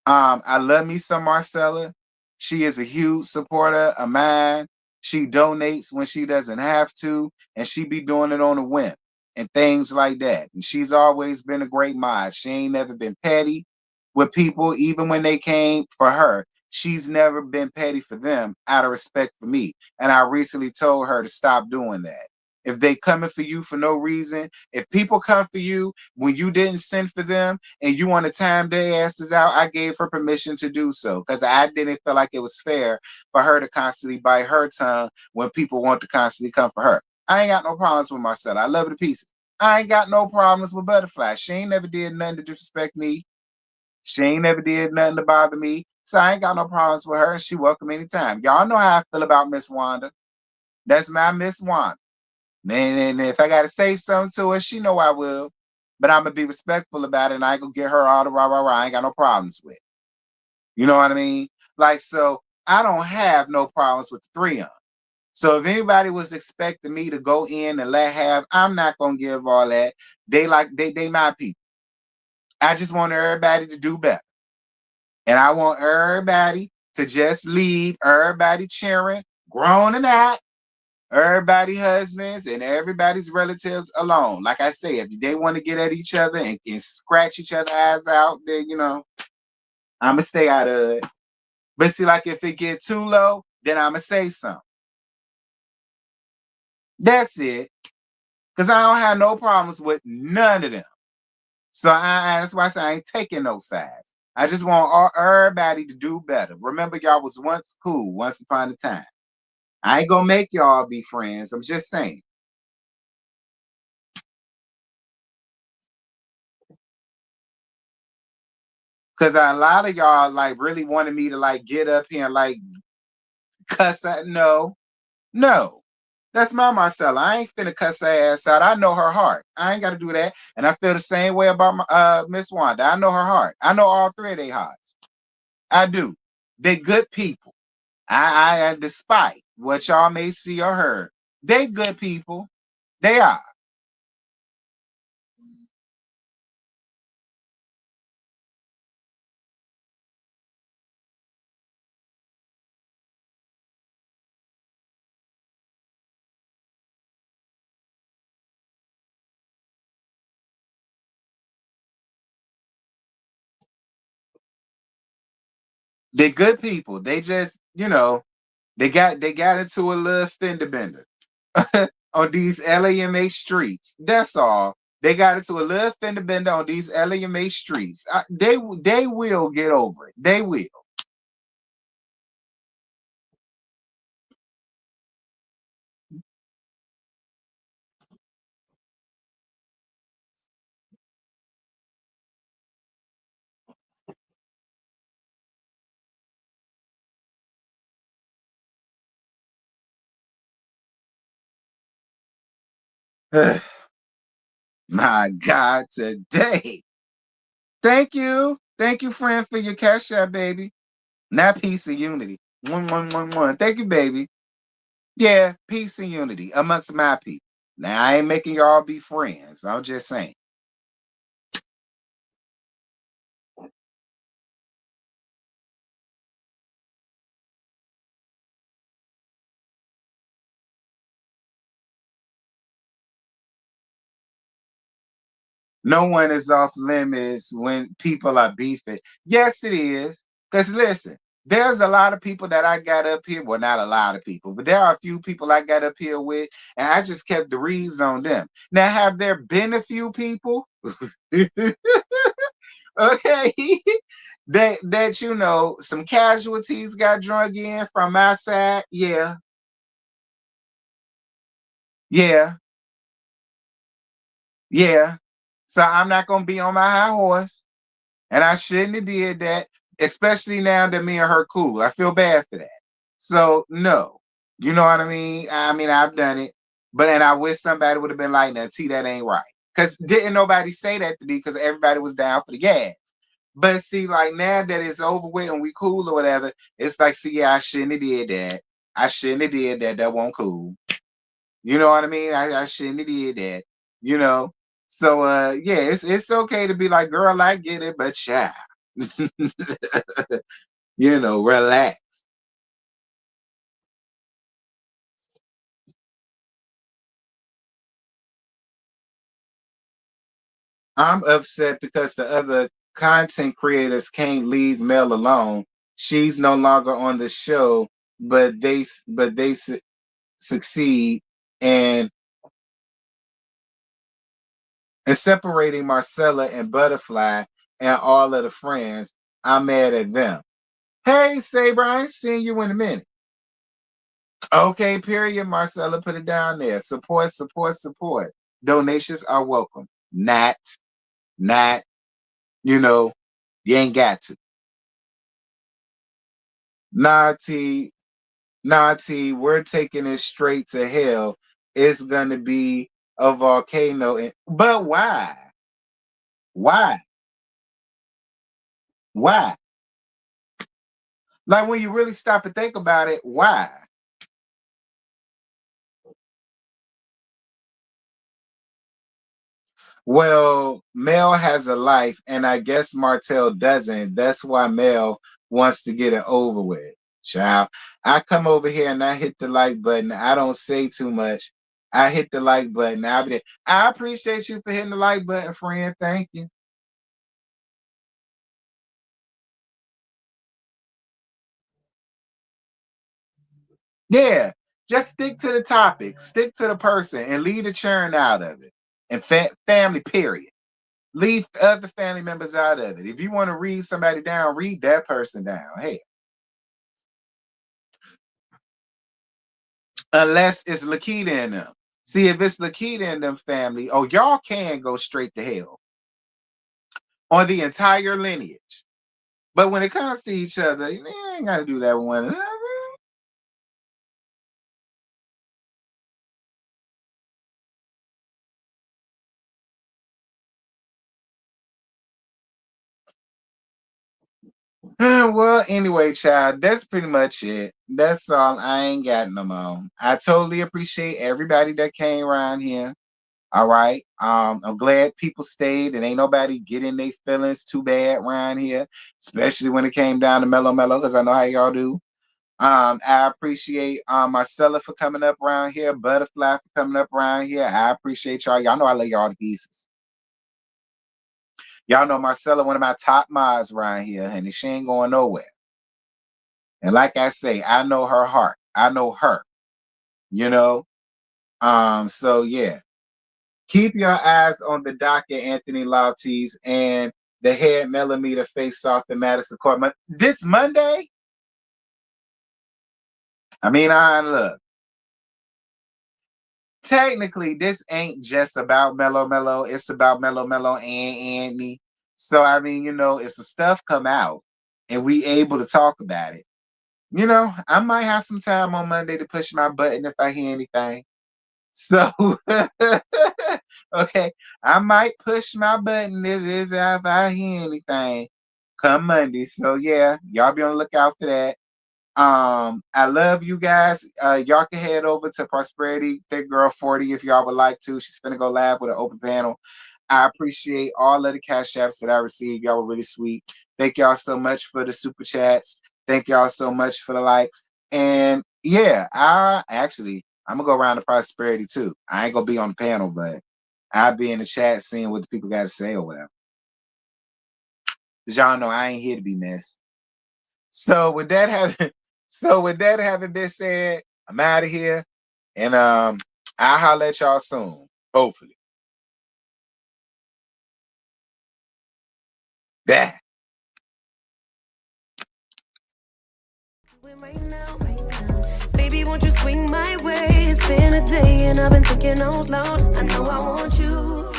I love me some Marcella. She is a huge supporter of mine. She donates when she doesn't have to, and she be doing it on a whim and things like that. And she's always been a great mod. She ain't never been petty with people, even when they came for her. She's never been petty for them out of respect for me. And I recently told her to stop doing that. If they coming for you for no reason, if people come for you when you didn't send for them and you want to time their asses out, I gave her permission to do so because I didn't feel like it was fair for her to constantly bite her tongue when people want to constantly come for her. I ain't got no problems with Marcella. I love her to pieces. I ain't got no problems with Butterfly. She ain't never did nothing to disrespect me. She ain't never did nothing to bother me. So I ain't got no problems with her, and she welcome anytime. Y'all know how I feel about Miss Wanda. That's my Miss Wanda. And if I gotta say something to her, she know I will. But I'm gonna be respectful about it, and I ain't gonna get her all the rah rah rah. I ain't got no problems with. You know what I mean? Like so, I don't have no problems with the three of them. So if anybody was expecting me to go in and let have, I'm not gonna give all that. They my people. I just want everybody to do better. And I want everybody to just leave everybody cheering, grown and out, everybody husbands and everybody's relatives alone. Like I say, if they want to get at each other and scratch each other's eyes out, then I'ma stay out of it. But see, like if it get too low, then I'ma say something. That's it. Cause I don't have no problems with none of them. So that's why I say I ain't taking no sides. I just want everybody to do better. Remember, y'all was once cool once upon a time. I ain't gonna make y'all be friends. I'm just saying. Cause a lot of y'all like really wanted me to like get up here and like cuss at no. That's my Marcella. I ain't finna cuss her ass out. I know her heart. I ain't gotta do that. And I feel the same way about my Miss Wanda. I know her heart. I know all three of their hearts. I do. They good people. Despite what y'all may see or heard, they good people. They are. They good people. They just, they got into a little fender bender on these LAMA streets. That's all. They got into a little fender bender on these LAMA streets. They will get over it. They will. My God, today. Thank you, friend, for your cash out, baby. Not peace and unity. 1111. Thank you, baby. Yeah, peace and unity amongst my people. Now I ain't making y'all be friends. I'm just saying. No one is off limits when people are beefing. Yes, it is. Because listen, there's a lot of people that I got up here. Well, not a lot of people, but there are a few people I got up here with, and I just kept the reads on them. Now, have there been a few people? Okay. that some casualties got drug in from my side. Yeah. Yeah. Yeah. So I'm not gonna be on my high horse. And I shouldn't have did that, especially now that me and her cool. I feel bad for that. So no. You know what I mean? I mean, I've done it. But and I wish somebody would have been like, now T, that ain't right. Cause didn't nobody say that to me because everybody was down for the gas. But see, like now that it's over with and we cool or whatever, it's like, see, yeah, I shouldn't have did that. I shouldn't have did that. That won't cool. You know what I mean? I shouldn't have did that. You know. So yeah, it's okay to be like, girl, I get it, but child, relax. I'm upset because the other content creators can't leave Mel alone. She's no longer on the show, but they succeed and separating Marcella and Butterfly and all of the friends. I'm mad at them. Hey, Saber, I ain't seen you in a minute. Okay, period. Marcella, put it down there. Support, support, support. Donations are welcome. Not, you know, you ain't got to. Naughty, naughty, we're taking it straight to hell. It's gonna be a volcano. But why? Why? Why? Like when you really stop and think about it, why? Well, Mel has a life, and I guess Martell doesn't. That's why Mel wants to get it over with. Child, I come over here and I hit the like button. I don't say too much. I hit the like button. I appreciate you for hitting the like button, friend. Thank you. Yeah, just stick to the topic, stick to the person, and leave the churn out of it. And family, period. Leave other family members out of it. If you want to read somebody down, read that person down. Hey, unless it's Lakita in them. See, if it's Lakita in them family, oh, y'all can go straight to hell on the entire lineage. But when it comes to each other, you ain't got to do that with one another. Well, anyway, child, that's pretty much it. That's all. I ain't got no more. I totally appreciate everybody that came around here. All right. I'm glad people stayed and ain't nobody getting their feelings too bad around here, especially when it came down to Mellow Mellow, because I know how y'all do. I appreciate Marcella for coming up around here, Butterfly for coming up around here. I appreciate y'all. Y'all know I love y'all to pieces. Y'all know Marcella, one of my top mods around here, and she ain't going nowhere. And like I say, I know her heart. I know her, you know. So yeah. Keep your eyes on the docket, Anthony Lofties, and the head millimeter face off in Madison Court. This Monday, I mean, I look. Technically, this ain't just about Mellow Mellow. It's about Mellow Mellow and Anthony. So I mean, it's the stuff come out, and we able to talk about it. I might have some time on Monday to push my button if I hear anything. So, okay, I might push my button if I hear anything come Monday. So yeah, y'all be on the lookout for that. I love you guys. Y'all can head over to Prosperity Thick Girl 40 if y'all would like to. She's gonna go live with an open panel. I appreciate all of the cash apps that I received. Y'all were really sweet. Thank y'all so much for the super chats. Thank y'all so much for the likes. And yeah, I'm gonna go around to Prosperity too. I ain't gonna be on the panel, but I'll be in the chat seeing what the people got to say or whatever. Cause y'all know I ain't here to be missed. So with that having been said, I'm out of here. And I'll holler at y'all soon. Hopefully. That. Right now, baby, won't you swing my way? It's been a day and I've been thinking out loud. I know I want you.